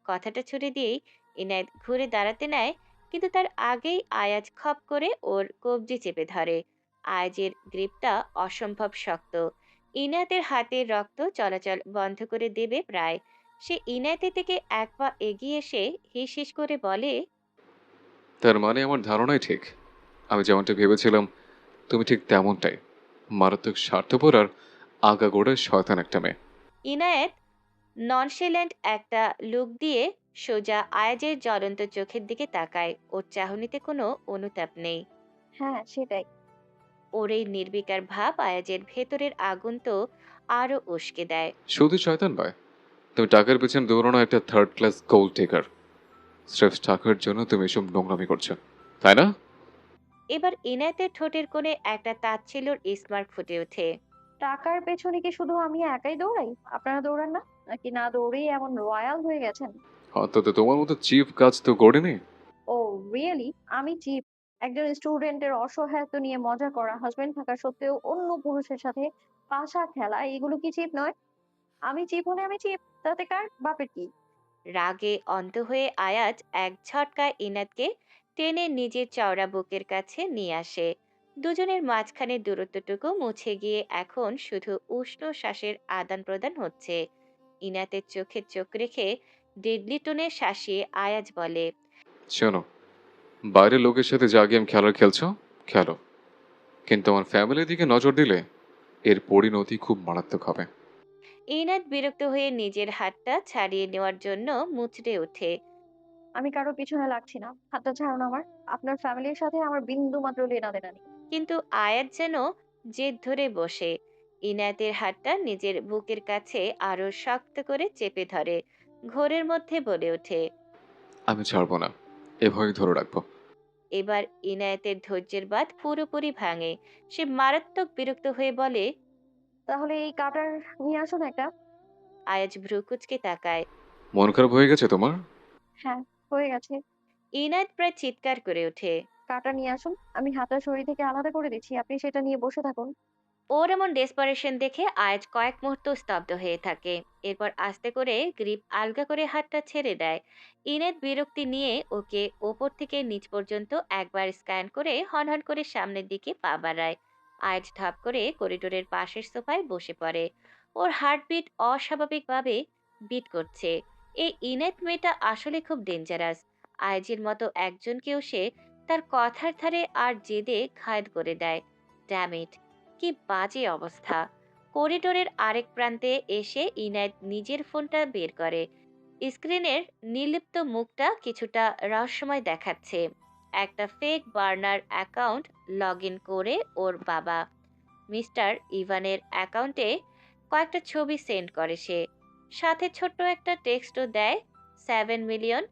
কথাটা ছুড়ে দিয়েই ইনায়েত ঘুরে দাঁড়াতে নেয়, কিন্তু তার আগেই আয়াজ খপ করে ওর কবজি চেপে ধরে। আয়াজের গ্রিপটা অসম্ভব শক্ত। ইনায়েতের হাতের রক্ত চলাচল বন্ধ করে দেবে প্রায়। সে ইনায়েতের থেকে 1 পা এগিয়ে এসে হিস হিস করে বলে, তার মানে আমার ধারণাই ঠিক। আমি যেমনটা ভেবেছিলাম তুমি ঠিক তেমনটাই, মারাত্মক স্বার্থপর আর আগাগোড়া শয়তান একটা মেয়ে। ইনায়েত ননশেলেন্ট একটা লুক দিয়ে সোজা আয়াজের জ্বলন্ত চোখের দিকে তাকায়। ওর চাহনিতে কোনো অনুতাপ নেই। হ্যাঁ, সেটাই। ওর এই নির্বিকার ভাব আয়াজের ভেতরের আগুন তো আরো উস্কে দেয়। শুধু শয়তান নয়, তুমি টাকার পেছনে দৌড়ানো একটা থার্ড ক্লাস গোল্ড টেকার। স্রেফ টাকার জন্য তুমি এসব নোংরামি করছো, তাই না? এবার ইনায়েতের ঠোঁটের কোণে একটা তাচ্ছিল্যর স্মার্ট ফুটে ওঠে। টাকার পেছনে কি শুধু আমি একাই দৌড়াই? আপনারা দৌড়ান না? নাকি না দৌড়েই এমন রয়্যাল হয়ে গেছেন? অন্তত তোমার মতো চিপ কাজ তো করিনি। ও রিয়েলি? আমি চিপ? একজন স্টুডেন্টের অসহায়ত্ব নিয়ে মজা করা, হাজবেন্ড থাকা সত্ত্বেও অন্য পুরুষের সাথে পাশা খেলা, এগুলো কি চিপ নয়? আমি চিপ হলে আমি চিপ, তাতে কার বাপের কি? রাগে অন্ধ হয়ে আয়াজ এক ঝটকায় ইনাতকে টেনে নিজের চওড়া বুকের কাছে নিয়ে আসে। দুজনের মাঝখানে দূরত্বটুকু মুছে গিয়ে এখন শুধু উষ্ণ শ্বাসের আদান প্রদান হচ্ছে। ইনাতের চোখে চোখ রেখে ডেডলি টোনে শাসিয়ে আয়াজ বলে, শোনো, বাইরের লোকের সাথে যা গেম খেলার খেলছো খেলো, কিন্তু আমার ফ্যামিলির দিকে নজর দিলে এর পরিণতি খুব মারাত্মক হবে। ইনাত বিরক্ত হয়ে নিজের হাতটা ছাড়িয়ে নেওয়ার জন্য মুচড়ে ওঠে। আমি কারো পিছনে লাগছি না। হাতটা ছাড়ুন আমার। আপনার ফ্যামিলির সাথে আমার বিন্দু মাত্র লেনাদেনা নেই। কিন্তু আয়াত যেন জেদ ধরে বসে। ইনায়েতের হাতটা নিজের বুকের কাছে আরো শক্ত করে চেপে ধরে। ঘোরের মধ্যে বলে ওঠে। আমি ছাড়বো না, এভাবেই ধরে রাখবো। এবার ইনায়েতের ধৈর্যের বাঁধ পুরোপুরি ভাঙে। সে মারাত্মক বিরক্ত হয়ে বলে। তাহলে এই কাটার নিয়ে আসুন একটা। আয়াজ ভ্রু কুঁচকে তাকায়। মন খারাপ হয়ে গেছে তোমার? হ্যাঁ, হয়ে গেছে। ইনায়েত প্রায় চিৎকার করে ওঠে। কাটা নিয়ে আসুন, আমি হাতটা শরীর থেকে আলাদা করে দিচ্ছি, আপনি সেটা নিয়ে বসে থাকুন। ওর এমন ডেসপারেশন দেখে আয়াজ কয়েক মুহূর্ত স্তব্ধ হয়ে থাকে। এরপর আস্তে করে গ্রিপ আলগা করে হাতটা ছেড়ে দেয়। ইনায়েত বিরক্তি নিয়ে ওকে ওপর থেকে নিচ পর্যন্ত একবার স্ক্যান করে হনহন করে সামনের দিকে পা বাড়ায়। আয়াজ ধাপ করে করিডোরের পাশের সোফায় বসে পড়ে। ওর হার্টবিট অস্বাভাবিকভাবে বিট করছে। এই ইনায়েত মেয়েটা আসলে খুব ডেঞ্জারাস। আয়াজের মতো একজনকেও সে তার কথার ধারে আর জেদে ঘায়েল করে দেয়। ড্যামিট, কি বাজে অবস্থা! করিডোরের আরেক প্রান্তে এসে ইনায়েত নিজের ফোনটা বের করে। স্ক্রিনের নির্লিপ্ত মুখটা কিছুটা রহস্যময় দেখাচ্ছে। একটা fake burner account log in করে ওর বাবা মিস্টার ইভানের অ্যাকাউন্টে কয়েকটা ছবি সেন্ড করে সে। সাথে ছোট্ট একটা টেক্সটও দেয়, $7 মিলিয়ন,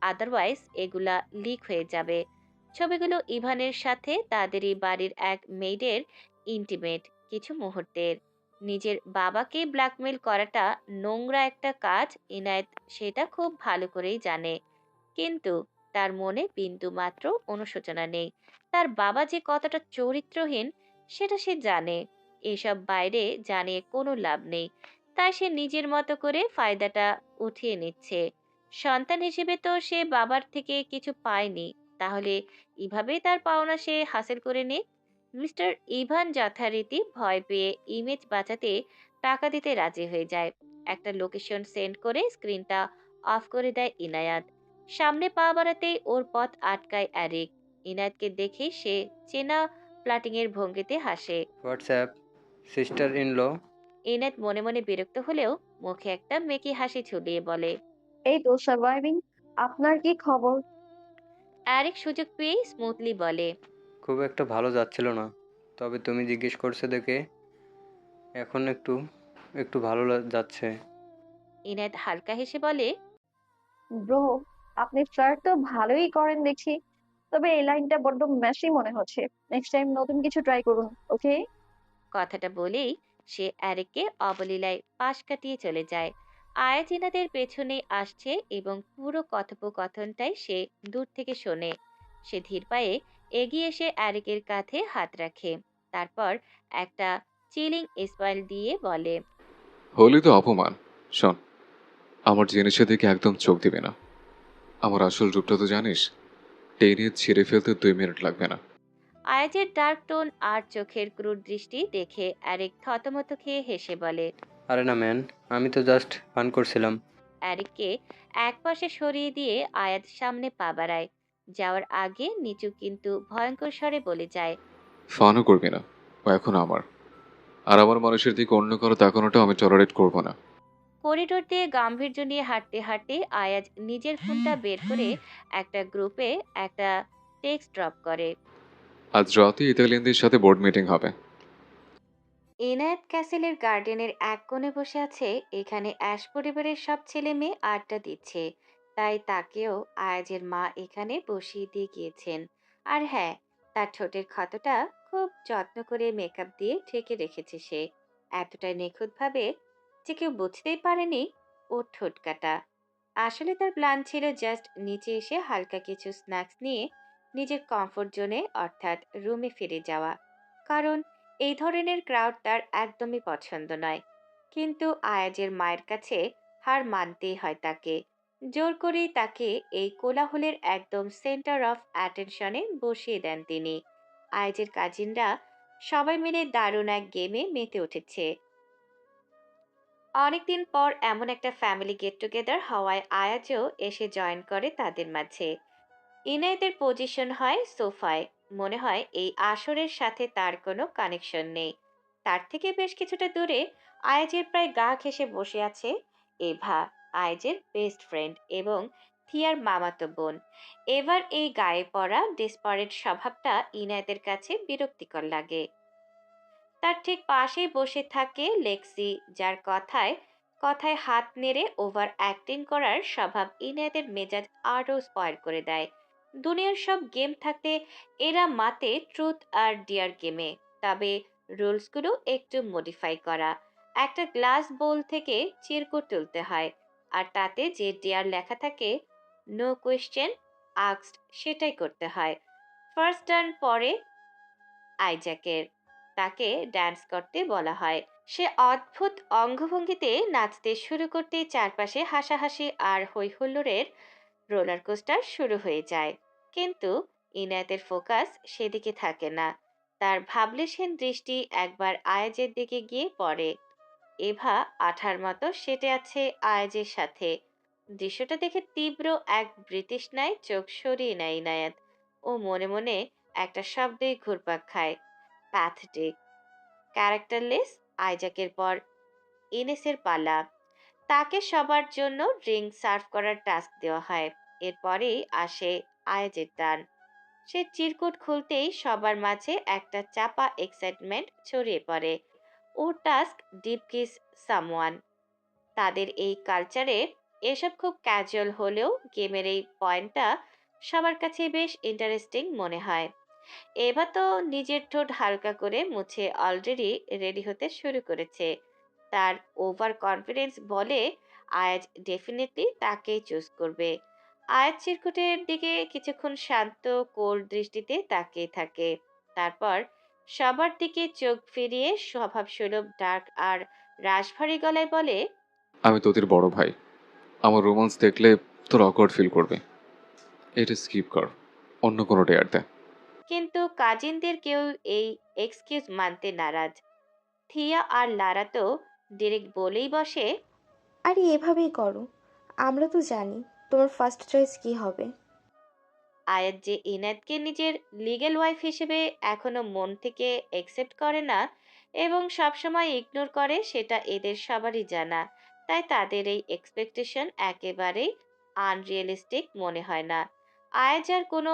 আদারওয়াইজ এগুলা লিক হয়ে যাবে। ছবিগুলো ইভানের সাথে তাদেরই বাড়ির এক মেয়েদের ইন্টিমেট কিছু মুহূর্তের। নিজের বাবাকে ব্ল্যাকমেল করাটা নোংরা একটা কাজ, ইনায়েত সেটা খুব ভালো করেই জানে। কিন্তু তার মনে বিন্দু মাত্র অনুশোচনা নেই। তার বাবা যে কতটা চরিত্রহীন সেটা সে জানে। এসব বাইরে জানিয়ে কোনো লাভ নেই। তাই সে নিজের মতো করে ফায়দাটা উঠিয়ে নিচ্ছে। সন্তান হিসেবে তো সে বাবার থেকে কিছু পায়নি, তাহলে এভাবেই তার পাওনা সে হাসিল করে নিক। মিস্টার ইভান যথারীতি ভয় পেয়ে ইমেজ বাঁচাতে টাকা দিতে রাজি হয়ে যায়। একটা লোকেশন সেন্ড করে স্ক্রিনটা অফ করে দেয় ইনায়াত। সামনে পা বাড়াতেই ওর পথ আটকায় অ্যারিক। ইনায়েতকে দেখে সে চেনা প্লাটিং এর ভঙ্গিতে হাসে। What's up sister in law. Inayat মনে মনে বিরক্ত হলেও মুখে একটা মেকি হাসি ঝুলিয়ে বলে। এই তো সার্ভাইভিং। আপনার কি খবর? অ্যারিক সুযোগ পেয়েই স্মুথলি বলে। খুব একটা ভালো যাচ্ছিল না, তবে তুমি জিজ্ঞেস করছো দেখে এখন একটু একটু ভালো যাচ্ছে। ইনায়েত হালকা হেসে বলে। ব্রো, আপনি ফ্লার্ট তো ভালোই করেন দেখছি, তবে এই লাইনটা বড্ড মেশি মনে হচ্ছে। নেক্সট টাইম নতুন কিছু ট্রাই করুন, ওকে? কথাটা বলেই সে অ্যারিককে অবলীলায় পাশ কাটিয়ে চলে যায়। আয়াজ ইনাদের পেছনে আসছে এবং পুরো কথোপকথনটাই সে দূর থেকে শোনে। সে ধীর পায়ে এগিয়ে এসে অ্যারিকের কাঁধে হাত রাখে। তারপর একটা চিলিং স্মাইল দিয়ে বলে। হলি তো অপমান। শোন, আমার জিনিসের দিকে একদম চোখ দিবে না। আমার আসল রূপটা তো জানিস, টেনে ছিঁড়ে ফেলতে 2 মিনিট লাগবে না। আয়াজের ডার্ক টোন আর চোখের ক্রূর দৃষ্টি দেখে অ্যারিক থতমত খেয়ে হেসে বলে। আরে না ম্যান, আমি তো জাস্ট ফান করছিলাম। অ্যারিককে একপাশে সরিয়ে দিয়ে আয়াজ সামনে পা বাড়ায়। যাওয়ার আগে নিচু কিন্তু ভয়ঙ্কর স্বরে বলে যায়। ফানও করবি না, ও এখন আমার। আর আমার মানুষের দিকে অন্য কারো তাকানোটা আমি টলারেট করবো না। করিডোর দিয়ে গাম্ভীর্য নিয়ে হাঁটতে হাঁটতে আয়াজ নিজের ফোনটা বের করে একটা গ্রুপে একটা টেক্সট ড্রপ করে। আজ রাতে ইতালিয়ানদের সাথে বোর্ড মিটিং হবে। এনায়েত ক্যাসেলের গার্ডেনের এক কোণে বসে আছে। এখানে অ্যাশ পরিবারের সব ছেলে মেয়ে আড্ডা দিচ্ছে, তাই তাকেও আয়াজের মা এখানে বসিয়ে দিয়ে গিয়েছেন। আর হ্যাঁ, তার ঠোঁটের ক্ষতটা খুব যত্ন করে মেকআপ দিয়ে ঢেকে রেখেছে সে, এতটাই নিখুঁতভাবে যে কেউ বুঝতেই পারেনি ওর ঠোঁট কাটা। আসলে তার প্ল্যান ছিল জাস্ট নিচে এসে হালকা কিছু স্ন্যাক্স নিয়ে নিজের কমফোর্ট জোনে অর্থাৎ রুমে ফিরে যাওয়া, কারণ এই ধরনের ক্রাউড তার একদমই পছন্দ নয়। কিন্তু আয়াজের মায়ের কাছে হার মানতেই হয় তাকে। জোর করেই তাকে এই কোলাহলের একদম সেন্টার অফ অ্যাটেনশনে বসিয়ে দেন তিনি। আয়াজের কাজিনরা সবাই মিলে দারুণ এক গেমে মেতে উঠেছে। অনেকদিন পর এমন একটা ফ্যামিলি গেট টুগেদার হওয়ায় আয়াজও এসে জয়েন করে তাদের মাঝে। ইনায়েতের পজিশন হয় সোফায়। মনে হয় এই আসরের সাথে তার কোনো কানেকশন নেই। তার থেকে বেশ কিছুটা দূরে আয়াজের প্রায় গা ঘেঁষে বসে আছে এভা, আয়াজের বেস্ট ফ্রেন্ড এবং থিয়ার মামাতো বোন। এবার এই গায়ে পড়া ডেসপারেট স্বভাবটা ইনায়েতের কাছে বিরক্তিকর লাগে। তার ঠিক পাশেই বসে থাকে লেক্সি, যার কথায় কথায় হাত নেড়ে ওভার অ্যাক্টিং করার স্বভাব ইনায়েতের মেজাজ আরও স্পয়েল করে দেয়। দুনিয়ার সব গেম থাকতে এরা মাতে ট্রুথ আর ডিয়ার গেমে, তবে রুলসগুলো একটু মডিফাই করা। একটা গ্লাস বোল থেকে চিরকুট তুলতে হয়, আর তাতে যে ডিয়ার লেখা থাকে, নো কোয়েশ্চেন আস্কড, সেটাই করতে হয়। ফার্স্ট টার্ন পরে আইজ্যাকের, তাকে ড্যান্স করতে বলা হয়। সে অদ্ভুত অঙ্গভঙ্গিতে নাচতে শুরু করতেই চারপাশে হাসাহাসি আর হৈহুল্লোড়ের রোলার কোস্টার শুরু হয়ে যায়। কিন্তু ইনায়েতের ফোকাস সেদিকে থাকে না। তার ভাবলেশহীন দৃষ্টি একবার আয়াজের দিকে গিয়ে পড়ে। এভা আঠার মতো সেটে আছে আয়াজের সাথে। দৃশ্যটা দেখে তীব্র এক বৃতৃষ্ণায় চোখ সরিয়ে নেয় ইনায়েত। ও মনে মনে একটা শব্দেই ঘুরপাক খায়, প্যাথেটিক। ক্যারেক্টারলেস আইজাকের পর ইনেসের পালা। তাকে সবার জন্য ড্রিঙ্ক সার্ভ করার টাস্ক দেওয়া হয়। এরপরেই আসে আয়াজের টান। সে চিরকুট খুলতেই সবার মাঝে একটা চাপা এক্সাইটমেন্ট ছড়িয়ে পড়ে। ওর টাস্ক ডিপ কিস সামওয়ান। তাদের এই কালচারে এসব খুব ক্যাজুয়াল হলেও গেমের এই পয়েন্টটা সবার কাছে বেশ ইন্টারেস্টিং মনে হয়। এবার তো নিজের ঠোঁট হালকা করে মুছে অলরেডি রেডি হতে শুরু করেছে। তার ওভার কনফিডেন্স বলে আয়াজ ডেফিনেটলি তাকেই চুজ করবে। আয়াজ চিরকুটের দিকে কিছুক্ষণ শান্ত কোল্ড দৃষ্টিতে তাকিয়ে থাকে। তারপর সবার দিকে চোখ ফিরিয়ে স্বভাবসুলভ ডার্ক আর রাশভারী গলায় বলে, আমি তোদের বড় ভাই। আমার রোমান্স দেখলে তোর অকওয়ার্ড ফিল করবে। এটা স্কিপ কর, অন্য কোনো ডেয়ার দে। কিন্তু কাজিনদের কেউ এই এক্সকিউজ মানতে নারাজ। থিয়া আর লারা তো ডিরেক্ট বলেই বসে, আরে এভাবেই করো, আমরা তো জানি তোমার ফার্স্ট চয়েস কি হবে। আয়াত যে ইনায়েতকে নিজের লিগ্যাল ওয়াইফ হিসেবে এখনো মন থেকে একসেপ্ট করে না এবং সবসময় ইগনোর করে, সেটা এদের সবারই জানা। তাই তাদের এই এক্সপেকটেশন একেবারেই আনরিয়েলিস্টিক মনে হয় না। আয়াজ আর কোনো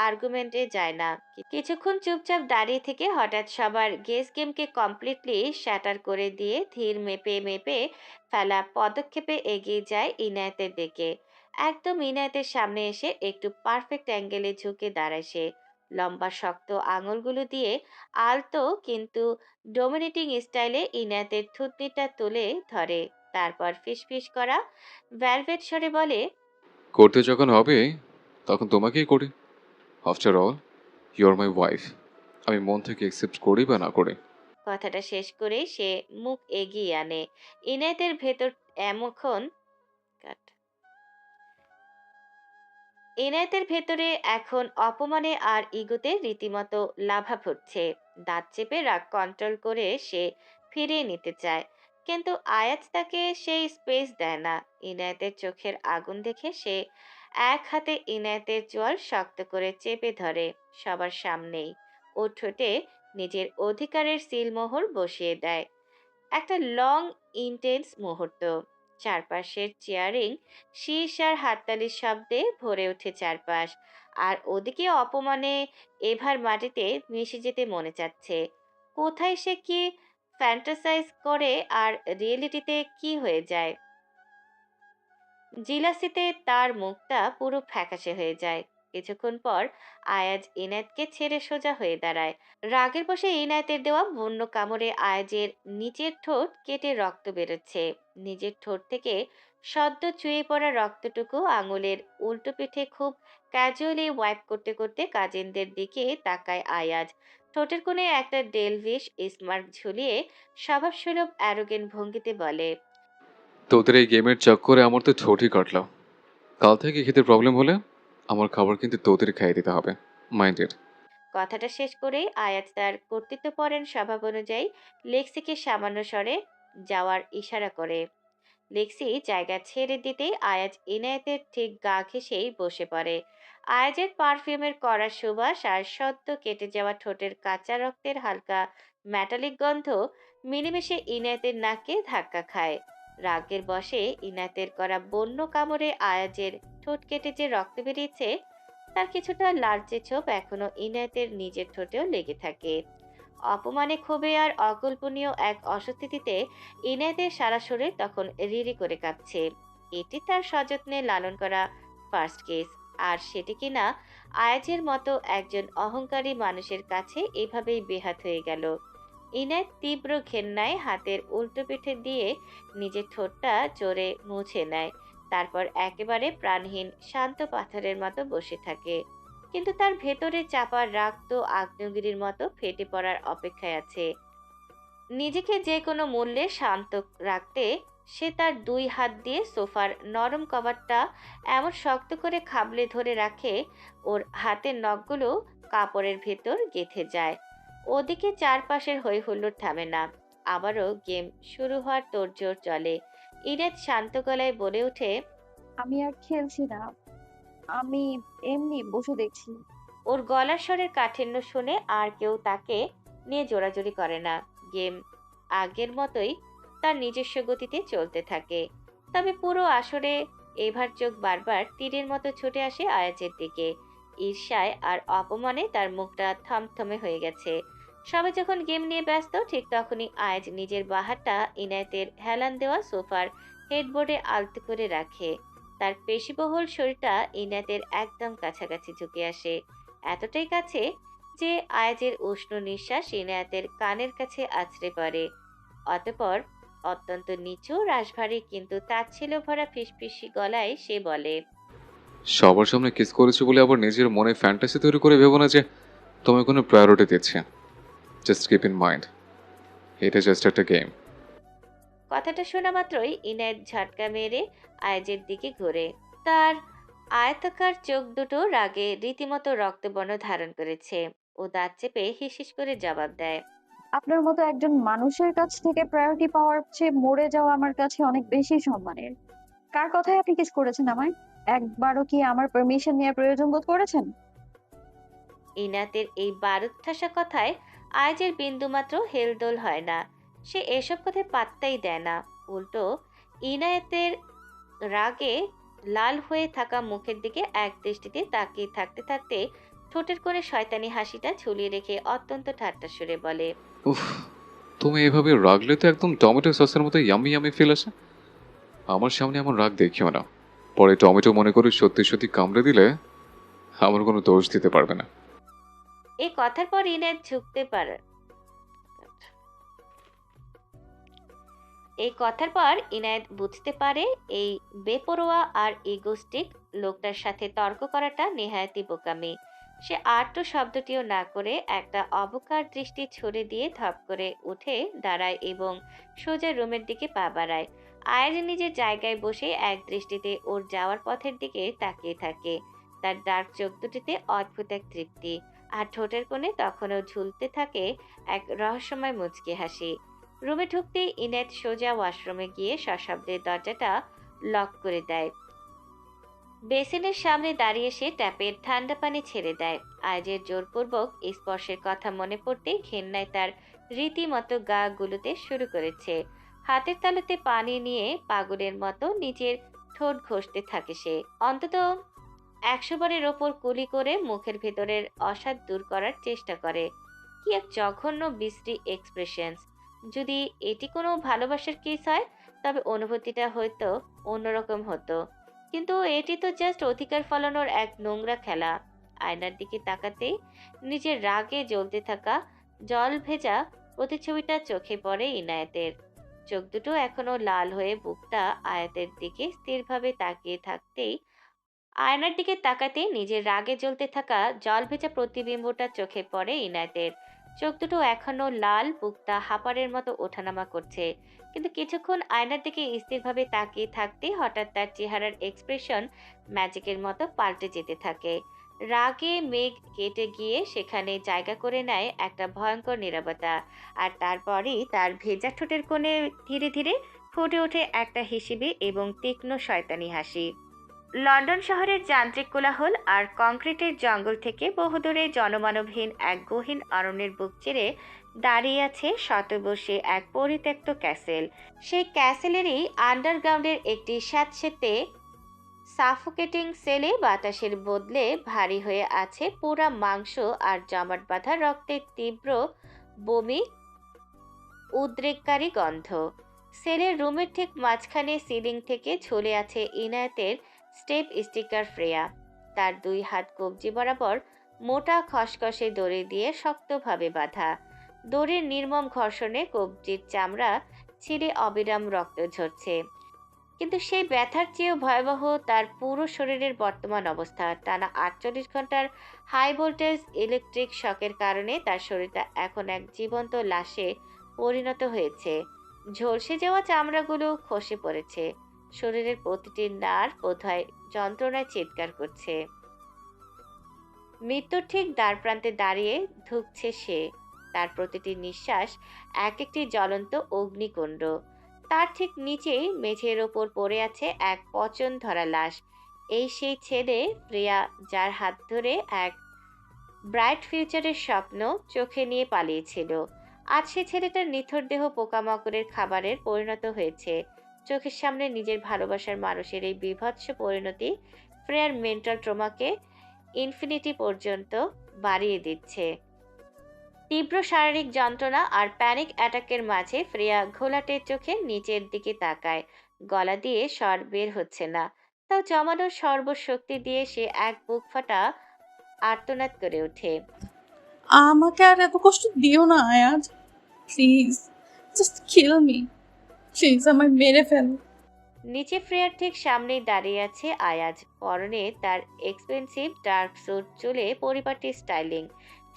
আর্গুমেন্টে যায় না। কিছুক্ষণ চুপচাপ দাঁড়িয়ে থেকে হঠাৎ সবার গেস গেমকে কমপ্লিটলি শ্যাটার করে দিয়ে ধীর মেপে মেপে ফেলা পদক্ষেপে এগিয়ে যায় ইনায়েতের দিকে। একদম ইনায়েতের সামনে এসে একটু পারফেক্ট অ্যাঙ্গেলে ঝুঁকে দাঁড়ায় সে। লম্বা শক্ত আঙুলগুলো দিয়ে আলতো কিন্তু ডোমিনেটিং স্টাইলে ইনায়েতের থুতনিটা তুলে ধরে। তারপর ফিসফিস করা ভ্যালভেট স্বরে বলে, করতে যখন হবে তখন তোমাকেই করি। After all you are my wife. আমি মন থেকে অ্যাকসেপ্ট করি বা না করি। কথাটা শেষ করেই সে মুখ এগিয়ে আনে। ইনায়েতের ভেতর এমন এনায়েতের ভেতরে এখন অপমানে আর ইগোতে রীতিমতো লাভা ফুটছে। দাঁত চেপে রাগ কন্ট্রোল করে সে ফিরিয়ে নিতে চায়, কিন্তু আয়াজ তাকে সেই স্পেস দেয় না। ইনায়েতের চোখের আগুন দেখে সে এক হাতে ইনায়েতের চোয়াল শক্ত করে চেপে ধরে সবার সামনেই। ও ঠোঁটে নিজের অধিকারের সিলমোহর বসিয়ে দেয়। একটা লং ইন্টেন্স মুহূর্ত। চারপাশের চেয়ারিং শীষ আর হাততালির শব্দে ভরে ওঠে চারপাশ। আর ওদিকে অপমানে এভার মাটিতে মিশে যেতে মনে চাচ্ছে। কোথায় সে কি ফ্যান্টাসাইজ করে আর রিয়েলিটিতে কি হয়ে যায়। জিলাসিতে তার মুখটা পুরো ফ্যাকাশে হয়ে যায়। কিছুক্ষণ পর আয়াজ ইনায়েতকে ছেড়ে সোজা হয়ে দাঁড়ায়। রাগের বশে ইনায়েতের দেওয়া বন্য কামড়ে আয়াজের নিচের ঠোঁট কেটে রক্ত বেরোচ্ছে। নিজের ঠোঁট থেকে সদ্য চুয়ে পড়া রক্তটুকু আঙুলের উল্টো পিঠে খুব ক্যাজুয়ালি ওয়াইপ করতে করতে কাজিনদের দিকে তাকায় আয়াজ। ঠোঁটের কোণে একটা ডেলভিশ স্মার্ট ঝুলিয়ে স্বভাবসুলভ অ্যারোগেন্ট ভঙ্গিতে বলে, তোদের এই গেমের চক্করে আমার তো ঠোঁটই কাটলাম। কাল থেকে খেতে প্রবলেম হলে আমার খাবার কিন্তু তোদের খাইয়ে দিতে হবে, মাইন্ডেড। কথাটা শেষ করেই আয়াজ তার কর্তৃত্বপরায়ণ স্বভাব অনুযায়ী লেক্সিকে সামান্য স্বরে যাওয়ার ইশারা করে। লেক্সি জায়গা ছেড়ে দিতেই আয়াজ ইনায়েতের ঠিক গা ঘেঁষেই বসে পড়ে। আয়াজের পারফিউমের কড়া সুবাস আর সদ্য কেটে যাওয়া ঠোঁটের কাঁচা রক্তের হালকা মেটালিক গন্ধ মিলেমিশে ইনায়েতের নাকে ধাক্কা খায়। রাগের বশে ইনায়েতের করা বন্য কামড়ে আয়াজের ঠোঁট কেটে যে রক্ত বেরিয়েছে তার কিছুটা লালচে ছোপ এখনো ইনায়েতের নিজের ঠোঁটেও লেগে থাকে। অপমানে, ক্ষোভে আর অকল্পনীয় এক অস্বস্তিতে ইনায়েতের সারা শরীর তখন রিরি করে কাঁপছে। এটি তার সযত্নে লালন করা ফার্স্ট কেস, আর সেটি কিনা আয়াজের মতো একজন অহংকারী মানুষের কাছে এভাবেই বেহাত হয়ে গেল। ইনায়েত তীব্র ঘেন্নায় হাতের উল্টো পিঠে দিয়ে নিজের ঠোঁটটা জোরে মুছে নেয়, তারপর একেবারে প্রাণহীন শান্ত পাথরের মতো বসে থাকে। কিন্তু তার ভেতরে চাপা রাগ তো আগ্নেয়গিরির মতো ফেটে পড়ার অপেক্ষায় আছে। নিজেকে যে কোনো মূল্যে শান্ত রাখতে সে তার দুই হাত দিয়ে সোফার নরম কভারটা এমন শক্ত করে খাবলে ধরে রাখে ওর হাতের নখগুলো কাপড়ের ভেতর গেঁথে যায়। ওদিকে চারপাশের হই হুল্লোড় থামে না। আবারও গেম শুরু হওয়ার তোড়জোড় চলে। ইনায়েত শান্ত গলায় বলে ওঠে, আমি আর খেলছি না, আমি এমনি বসে দেখছি। ওর গলার স্বরের কাঠিন্য শুনে আর কেউ তাকে নিয়ে জোরাজুরি করে না। গেম আগের মতোই তার নিজস্ব গতিতে চলতে থাকে। তবে পুরো আসরে এবার চোখ বারবার তীরের মতো ছুটে আসে আয়াজের দিকে। ঈর্ষায় আর অপমানে তার মুখটা থমথমে হয়ে গেছে। সবাই যখন গেম নিয়ে ব্যস্ত, ঠিক তখনই আয়াজ নিজের বাহারটা ইনায়েতের হেলান দেওয়া সোফার হেডবোর্ডে আলতো করে রাখে। তার পেশিবহুল শরীরটা ইনায়েতের একদম কাছাকাছি ঝুঁকে আসে, এতটাই কাছে যে আয়াজের উষ্ণ নিঃশ্বাস ইনায়েতের কানের কাছে আছড়ে পড়ে। অতঃপর অত্যন্ত নিচু, রাশভারী কিন্তু তাচ্ছিল্য ভরা ফিসফিসি গলায় সে বলে, সবার সামনে কিস করেছি বলে আবার নিজের মনে ফ্যান্টাসি তৈরি করে ভেবো না যে তোমায় কোনো প্রায়োরিটি দিচ্ছে। জাস্ট কিপ ইন মাইন্ড, এটা জাস্ট একটা গেম। কথাটা শোনা মাত্রই ইনায়েত ঝটকা মেরে আয়াজের দিকে ঘুরে। তার আয়তাকার চোখ দুটো রাগে রীতিমতো রক্তবর্ণ ধারণ করেছে। ও দাঁত চেপে হিসিস করে জবাব দেয়, আপনার মতো একজন মানুষের কাছ থেকে প্রায়োরিটি পাওয়ার চেয়ে মরে যাওয়া আমার কাছে অনেক বেশি সম্মানের। কার কথায় আপনি কিস করেছেন আমায়? একবারও কি আমার পারমিশন নেওয়ার প্রয়োজন বোধ করেছেন? ইনাতের এই বারুদ ঠাসা কথায় আয়াজের বিন্দুমাত্র হেলদোল হয় না। সে এসব কথায় পাত্তাই দেয় না। উল্টো ইনায়েতের রাগে লাল হয়ে থাকা মুখের দিকে এক দৃষ্টিতে তাকিয়ে থাকতে থাকতে ঠোঁটের কোণে শয়তানি হাসিটা ঝুলিয়ে রেখে অত্যন্ত ঠাট্টা সুরে বলে, উফ, তুমি এভাবে রাগলে তো একদম টমেটো সসের মতো ইয়ামি ইয়ামি ফিল আসে। আমার সামনে এমন রাগ দেখিও না, পরে টমেটো মনে করে সত্যি সত্যি কামড়ে দিলে আমার কোনো দোষ দিতে পারবে না। এই কথার পর ইনায়েত ঝুঁকতে পারে এই কথার পর ইনায়েত বুঝতে পারে এই বেপরোয়া আর ইগোস্টিক লোকটার সাথে তর্ক করাটা নেহায়েতি বোকামি। সে আর্ত শব্দটিও না করে একটা অবকার দৃষ্টি ছুড়ে দিয়ে ধপ করে উঠে দাঁড়ায় এবং সোজা রুমের দিকে পা বাড়ায়। আয়াজ নিজের জায়গায় বসে এক দৃষ্টিতে ওর যাওয়ার পথের দিকে তাকিয়ে থাকে। তার ডার্ক চোখ দুটিতে অদ্ভুত এক তৃপ্তি, আর ঠোঁটের কোণে তখনও ঝুলতে থাকে এক রহস্যময় মুচকি হাসি। রুমে ঢুকতেই ইনায়েত সোজা ওয়াশরুমে গিয়ে সশব্দে দরজাটা লক করে দেয়। বেসিনের সামনে দাঁড়িয়ে সে ট্যাপের ঠান্ডা পানি ছেড়ে দেয়। আয়াজের জোরপূর্বক এই স্পর্শের কথা মনে পড়তেই ঘেন্নায় তার রীতিমতো গা গুলোতে শুরু করেছে। হাতের তালুতে পানি নিয়ে পাগলের মতো নিজের ঠোঁট ঘষতে থাকে সে। অন্তত 100 বারের ওপর কুলি করে মুখের ভেতরের অসাদ দূর করার চেষ্টা করে। কি এক জঘন্য বিশ্রী এক্সপ্রেশনস! যদি এটি কোনো ভালোবাসার কেস হয় তবে অনুভূতিটা হয়তো অন্যরকম হতো, কিন্তু এটি তো জাস্ট অধিকার ফলানোর এক নোংরা খেলা। আয়নার দিকে তাকাতেই নিজের রাগে জ্বলতে থাকা জল ভেজা প্রতিছবিটা চোখে পড়ে ইনায়েতের। চোখ দুটো এখনো লাল হয়ে বুকটা আয়াতের দিকে স্থিরভাবে তাকিয়ে থাকতেই আয়নার দিকে তাকাতেই নিজের রাগে জ্বলতে থাকা জল ভেজা প্রতিবিম্বটা চোখে পড়ে ইনায়েতের। চোখ দুটো এখনো লাল, বুকটা হাঁপারের মতো ওঠানামা করছে। কিন্তু কিছুক্ষণ আয়নার দিকে স্থিরভাবে তাকিয়ে থাকতেই হঠাৎ তার চেহারার এক্সপ্রেশন ম্যাজিকের মতো পাল্টে যেতে থাকে। রাগে মেঘ কেটে গিয়ে সেখানে জায়গা করে নেয় একটা ভয়ঙ্কর নীরবতা, আর তারপরই তার ভেজা ঠোঁটের কোণে ধীরে ধীরে ফুটে ওঠে একটা হিসেবে এবং তীক্ষ্ণ শয়তানি হাসি। লন্ডন শহরের যান্ত্রিক কোলাহল আর কংক্রিটের জঙ্গল থেকে বহুদূরে জনমানবহীন এক গহীন অরণ্যের বুক চিরে দাঁড়িয়ে আছে শতবর্ষী এক পরিত্যক্ত ক্যাসেল। সেই ক্যাসেলেরই আন্ডারগ্রাউন্ডের একটি স্যাঁতসেঁতে সাফোকেটিং সেলে বাতাসের বদলে ভারী হয়ে আছে পোড়া মাংস আর জমাট বাঁধা রক্তের তীব্র বমি উদ্রেককারী গন্ধ। সেলের রুমের ঠিক মাঝখানে সিলিং থেকে ঝুলে আছে ইনায়েতের স্টেপ স্টিকার ফ্রেয়া। তার দুই হাত কবজি বরাবর মোটা খসখসে দড়ি দিয়ে শক্তভাবে বাঁধা। দড়ির নির্মম ঘর্ষণে কবজির চামড়া ছিঁড়ে অবিরাম রক্ত ঝরছে। কিন্তু সেই ব্যথার চেয়েও ভয়াবহ তার পুরো শরীরের বর্তমান অবস্থা। টানা 48 ঘন্টার হাই ভোল্টেজ ইলেকট্রিক শকের কারণে তার শরীরটা এখন এক জীবন্ত লাশে পরিণত হয়েছে। ঝলসে যাওয়া চামড়াগুলো খসে পড়েছে। শরীরের প্রতিটি নার্ভ বোধহয় যন্ত্রণায় চিৎকার করছে। মৃত্যুর ঠিক দ্বারপ্রান্তে দাঁড়িয়ে ধুঁকছে সে। তার প্রতিটি নিঃশ্বাস এক একটি জ্বলন্ত অগ্নিকুণ্ড। তার ঠিক নিচেই মেঝের ওপর পড়ে আছে এক পচন ধরা লাশ। এই সেই ছেলে প্রিয়া, যার হাত ধরে এক ব্রাইট ফিউচারের স্বপ্ন চোখে নিয়ে পালিয়েছিল। আজ সে ছেলেটার নিথর দেহ পোকামাকড়ের খাবারের পরিণত হয়েছে। চোখের সামনে নিজের ভালোবাসার মানুষের এই বীভৎস পরিণতি ফ্রেয়ার মেন্টাল ট্রমাকে ইনফিনিটি পর্যন্ত বাড়িয়ে দিচ্ছে। তীব্র শারীরিক যন্ত্রণা আর প্যানিক অ্যাটাকের মাঝে ফ্রেয়া ঘোলাটে চোখে নিচের দিকে তাকায়। গলা দিয়ে স্বর বের হচ্ছে না, তাও জমানো সর্বশক্তি দিয়ে সে এক বুক ফাটা আর্তনাদ করে ওঠে। আমাকে আর এত কষ্ট দিও না Ayaz, please, just kill me, please, আমায় মেরে ফেলো। নিচে ফ্রেয়ার ঠিক সামনেই দাঁড়িয়ে আছে আয়াজ। পরনে তার এক্সপেন্সিভ ডার্ক স্যুট, চুলে পরিপাটি স্টাইলিং।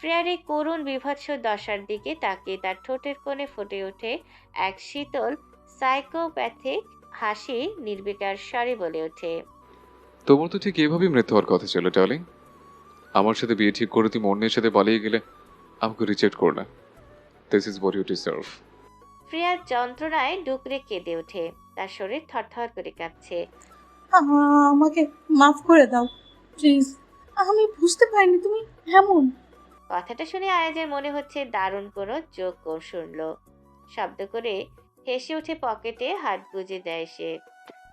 ফ্রেয়ার এই করুণ বীভৎস দশার দিকে তাকিয়ে তার ঠোঁটের কোণে ফুটে ওঠে এক শীতল সাইকোপ্যাথিক হাসি। নির্বিকার স্বরে বলে ওঠে, তোমার তো ঠিক এভাবেই মৃত্যু হওয়ার কথা ছিল ডার্লিং। আমার সাথে বিয়ে ঠিক করে তুমি অন্যের সাথে পালিয়ে গেলে, আমাকে রিজেক্ট করলে। This is what you deserve. ফ্রেয়ার যন্ত্রণায় ডুকরে কেঁদে ওঠে। তার শরীর থরথর করে কাঁপছে। আমাকে মাফ করে দাও, প্লিজ, আমি বুঝতে পারিনি তুমি এমন। কথাটা শুনে আয়াজের মনে হচ্ছে দারুণ কোনো যোগ শুনল। শব্দ করে হেসে উঠে পকেটে হাত গুজে দেয় সে।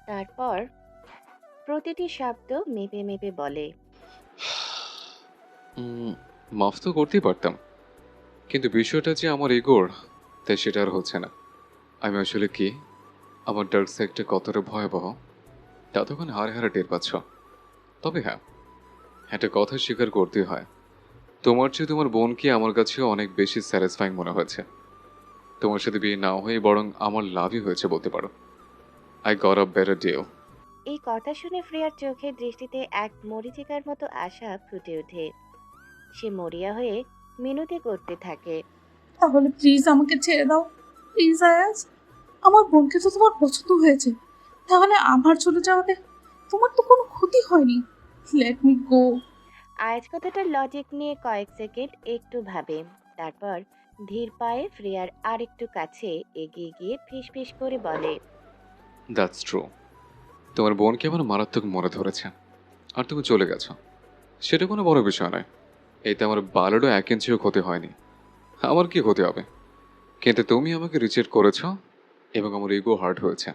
তারপর প্রতিটি শব্দ মেপে মেপে বলে, মাফ তো করতেই পারতাম, কিন্তু বিষয়টা যে আমার ইগোর, তাই সেটা আর হচ্ছে না। আমি আসলে কি, আমার ডার্ক সাইডটা কতটা ভয়াবহ তা তখন হারে হারে টের পাচ্ছ। তবে হ্যাঁ, একটা কথা স্বীকার করতেই হয়, তোমার চেয়ে তোমার বোনকে আমার কাছে অনেক বেশি স্যাটিসফাইং মনে হয়েছে। তোমার সাথে বিয়ে না হয়ে বরং আমার লাভই হয়েছে বলতে পারো। I got a better deal. এই কথা শুনে ফ্রেয়ার চোখের দৃষ্টিতে এক মরীচিকার মতো আশা ফুটে ওঠে। সে মরিয়া হয়ে মিনতি করতে থাকে, তাহলে প্লিজ আমাকে ছেড়ে দাও, প্লিজ আয়াজ। আমার বোনকে তো তোমার পছন্দ হয়েছে, তাহলে আমার চলে যাওয়াতে তোমার তো কোনো ক্ষতি হয়নি। Let me go. আয়াজ কথাটার লজিক নিয়ে কয়েক সেকেন্ড একটু ভাবে। তারপর ধীর পায়ে ফ্রেয়ার আরেকটু কাছে এগিয়ে গিয়ে ফিসফিস করে বলে, দ্যাটস ট্রু। তোমার বোনকে আমার মারাত্মক মনে ধরেছে, আর তুমি চলে গেছো, সেটা কোনো বড় বিষয় নয়। এতে আমার বালেরও 1 ইঞ্চিও ক্ষতি হয়নি। আমার কি ক্ষতি হবে? কিন্তু তুমি আমাকে রিজেক্ট করেছো এবং আমার ইগো হার্ট হয়েছে।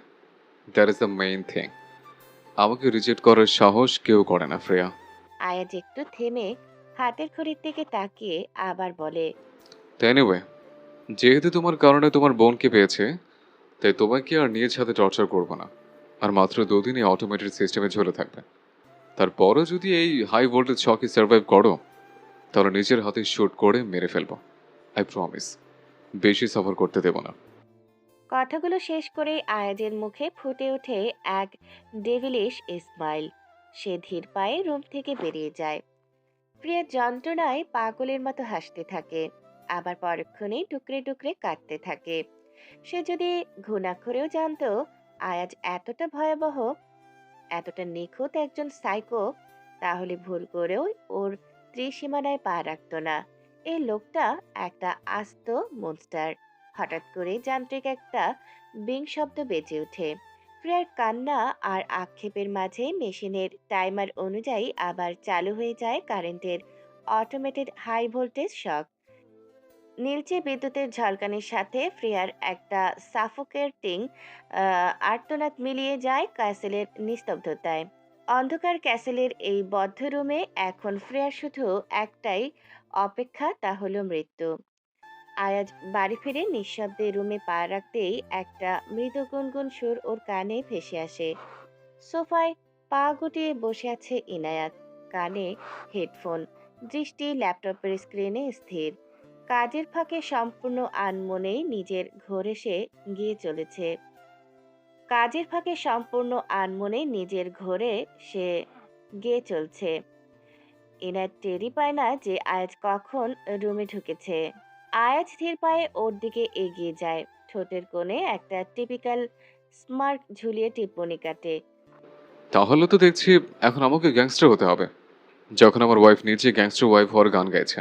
That is the main thing. আমাকে রিজেক্ট করার সাহস কেউ করে না ফ্রেয়া। আয়াজ একটু থেমে হাতের ঘড়ির দিকে তাকিয়ে আবার বলে, এনিওয়ে, যেহেতু তোমার কারণে তোমার বোনকে পেয়েছে, তাই তোমাকে আর নিজ হাতে টর্চার করবো না। আর মাত্র 2 দিন এই অটোমেটেড সিস্টেমে ঝুলে থাকবে। তারপরও যদি এই হাই ভোল্টেজ শকে সার্ভাইভ করো, তাহলে নিজের হাতে শুট করে মেরে ফেলবো। আই প্রমিস, বেশি সফর করতে দেব না। কথাগুলো শেষ করেই আয়াজের মুখে ফুটে ওঠে এক ডেভিলিশ স্মাইল। সে ধীর পায়ে রুম থেকে বেরিয়ে যায়। প্রিয়া যন্ত্রণায় পাগলের মতো হাসতে থাকে, আবার পরক্ষণেই টুকরে টুকরে কাটতে থাকে। সে যদি ঘুণাক্ষরেও জানতো আয়াজ এতটা ভয়াবহ, এতটা নিখুঁত একজন সাইকো, তাহলে ভুল করেও ওর ত্রিসীমানায় পা রাখত না। এই লোকটা একটা আস্ত মনস্টার। হঠাৎ করে যান্ত্রিক একটা বিং শব্দ বেজে ওঠে। প্রিয়ার কান্না আর আক্ষেপের মাঝে মেশিনের টাইমার অনুযায়ী আবার চালু হয়ে যায় কারেন্টের অটোমেটেড হাই ভোল্টেজ শক। নীলচে বিদ্যুতের ঝলকানির সাথে ফ্রেয়ার একটা সাফোকেটিং আর্তনাদ মিলিয়ে যায় ক্যাসেলের নিস্তব্ধতায়। অন্ধকার ক্যাসেলের এই বদ্ধ রুমে এখন ফ্রেয়ার শুধু একটাই অপেক্ষা, তা হলো মৃত্যু। আয়াজ বাড়ি ফিরে নিঃশব্দে রুমে পা রাখতেই একটা মৃদু গুনগুন সুর ওর কানে ভেসে আসে। সোফায় পা গুটিয়ে বসে আছে ইনায়াত, কানে হেডফোন, দৃষ্টি ল্যাপটপের স্ক্রিনে স্থির। কাজের ফাঁকে সম্পূর্ণ আনমনেই নিজের ঘরে সে গিয়ে চলেছে। কাজের ফাঁকে সম্পূর্ণ আনমনে নিজের ঘরে সে গিয়ে চলছে। ইনায়াত টেরই পায় না যে আয়াজ কখন রুমে ঢুকেছে। আয়াজ ধীর পায়ে ওর দিকে এগিয়ে যায়, ঠোঁটের কোণে একটা টিপিক্যাল স্মার্ট ঝুলিয়ে টিপ্পনি কাটে। তাহলে তো দেখছি এখন আমাকে গ্যাংস্টার হতে হবে, যখন আমার ওয়াইফ নিজে গ্যাংস্টার ওয়াইফ হওয়ার গান গাইছে।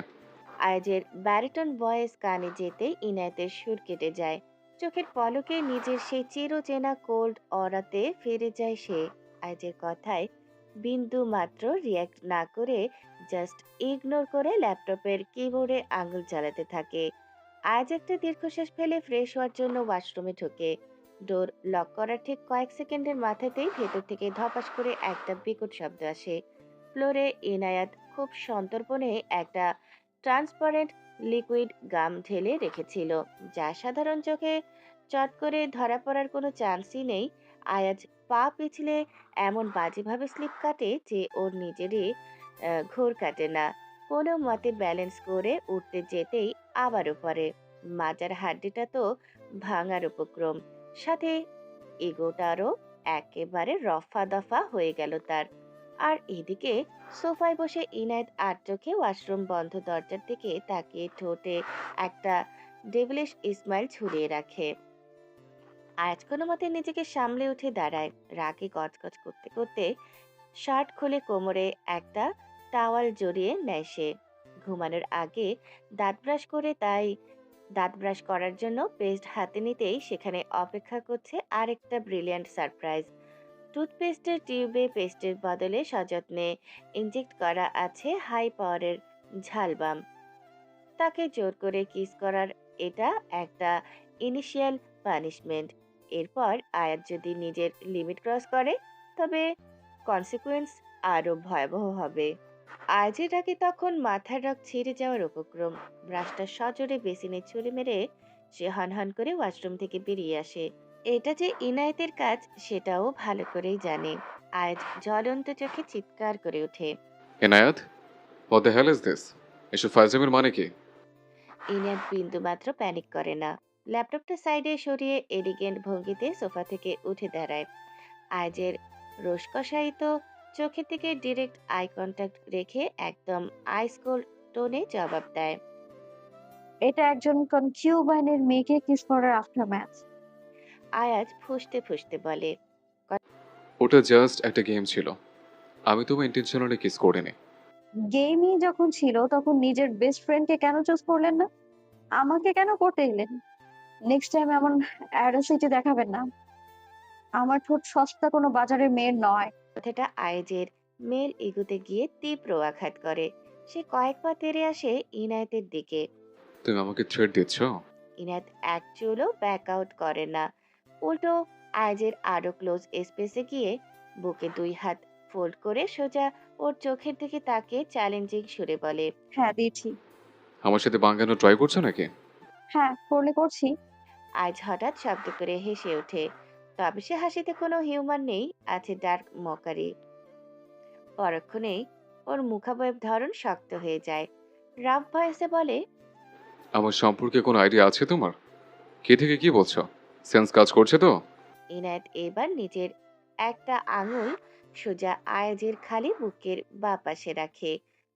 আয়াজের ব্যারিটন ভয়েস কানে যেতেই ইনায়েতের সুর কেটে যায়। চোখের পলকে নিজের সেই চিরচেনা কোল্ড অরাতে ফিরে যায় সে। আয়াজের কথায় বিন্দু মাত্র রিয়্যাক্ট না করে জাস্ট ইগনোর করে ল্যাপটপের কিবোর্ডে আঙুল চালাতে থাকে। আয়াজ একটা দীর্ঘশ্বাস ফেলে ফ্রেশ হওয়ার জন্য ওয়াশরুমে ঢোকে। ডোর লক করার ঠিক কয়েক সেকেন্ডের মাথাতেই ভেতর থেকে ধপাস করে একটা বিকট শব্দ আসে। ফ্লোরে ইনায়াত খুব সন্তর্পণে একটা ট্রান্সপারেন্ট লিকুইড গাম ঢেলে রেখেছিল, যা সাধারণ চোখে চট করে ধরা পড়ার কোনো চান্সই নেই। আয়াজ পা পিছলে এমন বাজেভাবে স্লিপ কাটে যে ওর নিজেরই ঘোর কাটে না। কোনো মতে ব্যালেন্স করে উঠতে যেতেই আবারও পড়ে। মাজার হাড্ডিটা তো ভাঙার উপক্রম, সাথে এগোটারও একেবারে রফা দফা হয়ে গেল তার। আর এদিকে সোফায় বসে ইনায়েত আর চোখে ওয়াশরুম বন্ধ দরজার দিকে তাকিয়ে ঠোঁটে একটা ডেভিলিশ স্মাইল ঝুলিয়ে রাখে। আজ কোনো মতে নিজেকে সামলে উঠে দাঁড়ায়, রাগে গজগজ করতে করতে শার্ট খুলে কোমরে একটা টাওয়াল জড়িয়ে নেয় সে। ঘুমানোর আগে দাঁত ব্রাশ করে, তাই দাঁত ব্রাশ করার জন্য পেস্ট হাতে নিতেই সেখানে অপেক্ষা করছে আরেকটা ব্রিলিয়ান্ট সারপ্রাইজ। টুথপেস্টের টিউবে পেস্টের বদলে সযত্নে ইনজেক্ট করা আছে হাই পাওয়ারের ঝালবাম। তাকে জোর করে কিস করার এটা একটা ইনিশিয়াল পানিশমেন্ট। এরপর আয়াত যদি নিজের লিমিট ক্রস করে, তবে কনসিকুয়েন্স আরো ভয়াবহ হবে। আয়াজের তখন মাথার রগ ছিঁড়ে যাওয়ার উপক্রম। ব্রাশটা সজোরে বেসিনে ছুঁড়ে মেরে সে হনহন করে ওয়াশরুম থেকে বেরিয়ে আসে। এটা যে ইনায়েতের কাজ সেটাও ভালো করেই জানে। আয়াজ জ্বলন্ত চোখে চিৎকার করে ওঠে। Enayat, what the hell is this? এসব ফাইজলামির মানে কি? ইনায়েত বিন্দু মাত্র প্যানিক করে না। ল্যাপটপটা সাইডে সরিয়ে এলিগেন্ট ভঙ্গিতে সোফা থেকে উঠে দাঁড়ায়। আয়াজের রোষকষায়িত চোখের দিকে ডিরেক্ট আই কন্ট্যাক্ট রেখে একদম আইস কোল্ড টোনে জবাব দেয়। এটা একজন কনকিউবাইনের মেয়েকে কিস করার আফটার ম্যাচ। আয়াজ ফুঁসতে ফুঁসতে বলে, ওটা জাস্ট একটা গেম ছিল, আমি তোমায় ইন্টেনশনালি কিস করিনি। গেমই যখন ছিল তখন নিজের বেস্ট ফ্রেন্ডকে কেন চুজ করলেন না? আমাকে কেন করতে দিলেন? নেক্সট টাইম এমন অ্যারোসিটি দেখাবেন না। আমার ঠোঁট সস্তা কোনো বাজারের মেয়ের নয়। কথাটা আয়াজের মেল ইগোতে গিয়ে তীব্র আঘাত করে। সে কয়েক পা তেড়ে আসে ইনায়েতের দিকে। তুমি আমাকে থ্রেট দিচ্ছ? ইনায়েত এক চুলও ব্যাক আউট করে না, উল্টো আয়াজের আরো ক্লোজ স্পেসে গিয়ে বুকে দুই হাত ফোল্ড করে সোজা ওর চোখের দিকে তাকিয়ে চ্যালেঞ্জিং সুরে বলে, হ্যাঁ দিচ্ছি। আমার সাথে বাঙ্গানো ট্রাই করছো নাকি? হ্যাঁ করলে করছি। আজ হঠাৎ শব্দ করে হেসে ওঠে, তবে সে হাসিতে কোনো হিউমার নেই, আছে ডার্ক মকারি। পরক্ষণেই ওর মুখাবয়ব ধরন শক্ত হয়ে যায়। রাফ ভয়েসে বলে, আমার সম্পর্কে কোনো আইডিয়া আছে তোমার? কে থেকে কি বলছো? সেন্স কাজ করছে তো? ইনায়েত এবার নিজের একটা আঙুল সোজা আয়াজের খালি বুকের বাঁ পাশে রাখে।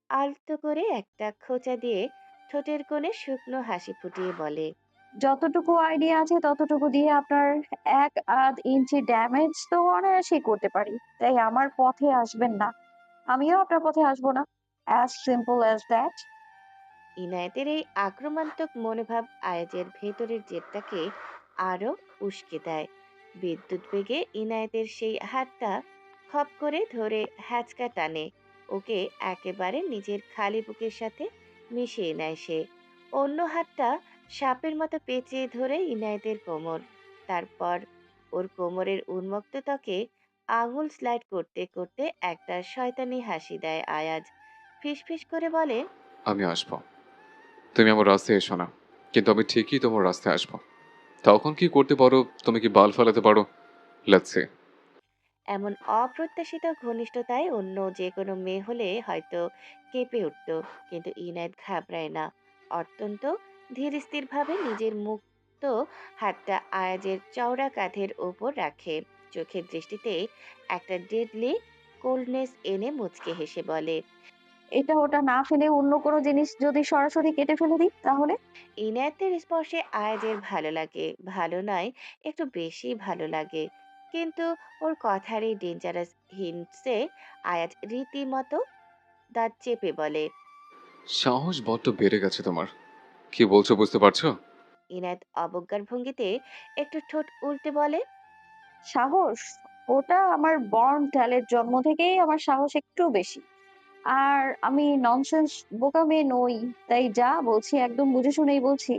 আলতো করে একটা খোঁচা দিয়ে ঠোঁটের কোণে শুকনো হাসি ফুটিয়ে বলে, যতটুকু আইডিয়া আছে ততটুকু দিয়ে আপনার 1-1.5 ইঞ্চি ড্যামেজ তো অনায়াসেই করতে পারি। তাই আমার পথে আসবেন না, আমিও আপনার পথে আসবো না। As simple as that. ইনায়েতের এই আক্রমণাত্মক মনোভাব আয়াজের ভেতরের জেদটাকে আরো উস্কে দেয়। বিদ্যুৎ বেগে ইনায়েতের সেই হাতটা খপ করে ধরে হ্যাচকা টানে, ওকে একেবারে নিজের খালি বুকের সাথে মিশিয়ে নেয় সে। অন্য হাতটা সাপের মতো পেঁচিয়ে ধরে ইনায়েতের কোমর, তারপর ওর কোমরের উন্মুক্ত ত্বকে আঙুল স্লাইড করতে করতে একটা শয়তানি হাসি দেয় আয়াজ। ফিসফিস করে বলে, আমি আসবো, তুমি আমার রাস্তায় এসো না, কিন্তু আমি ঠিকই তোমার রাস্তায় আসবো। তখন কি করতে পারো, তুমি কি বাল ফেলাতে পারো, লেটস সি। এমন অপ্রত্যাশিত ঘনিষ্ঠতায় অন্য যে কোনো মেয়ে হলে হয়তো কেঁপে উঠত, কিন্তু ইনায়েত ঘাবড়ায় না। অত্যন্ত ধীর স্থিরভাবে নিজের মুক্ত হাতটা আয়াজের চওড়া কাঁধের ওপর রাখে। চোখের দৃষ্টিতে একটা ডেডলি কোল্ডনেস এনে মুচকে হেসে বলে, এটা ওটা না ফেলে অন্য কোনো জিনিস যদি সরাসরি কেটে ফেলে দিই তাহলে? ইনায়েতের স্পর্শে আয়াজের ভালো লাগে, ভালো নয়, একটু বেশি ভালো লাগে। কিন্তু ওর কথার এই ডেঞ্জারাস হিন্টসে আয়াজ রীতিমতো দাঁত চেপে বলে। সাহস বড্ড বেড়ে গেছে তোমার, কি বলছো বুঝতে পারছো? ইনায়েত অবজ্ঞার ভঙ্গিতে একটু ঠোঁট উল্টে বলে, সাহস? ওটা আমার বর্ন ট্যালেন্ট, জন্ম থেকেই আমার সাহস একটু বেশি। আর আমি ননসেন্স বোকা মেয়ে নই, তাই যা বলছি একদম বুঝে শুনেই বলছি।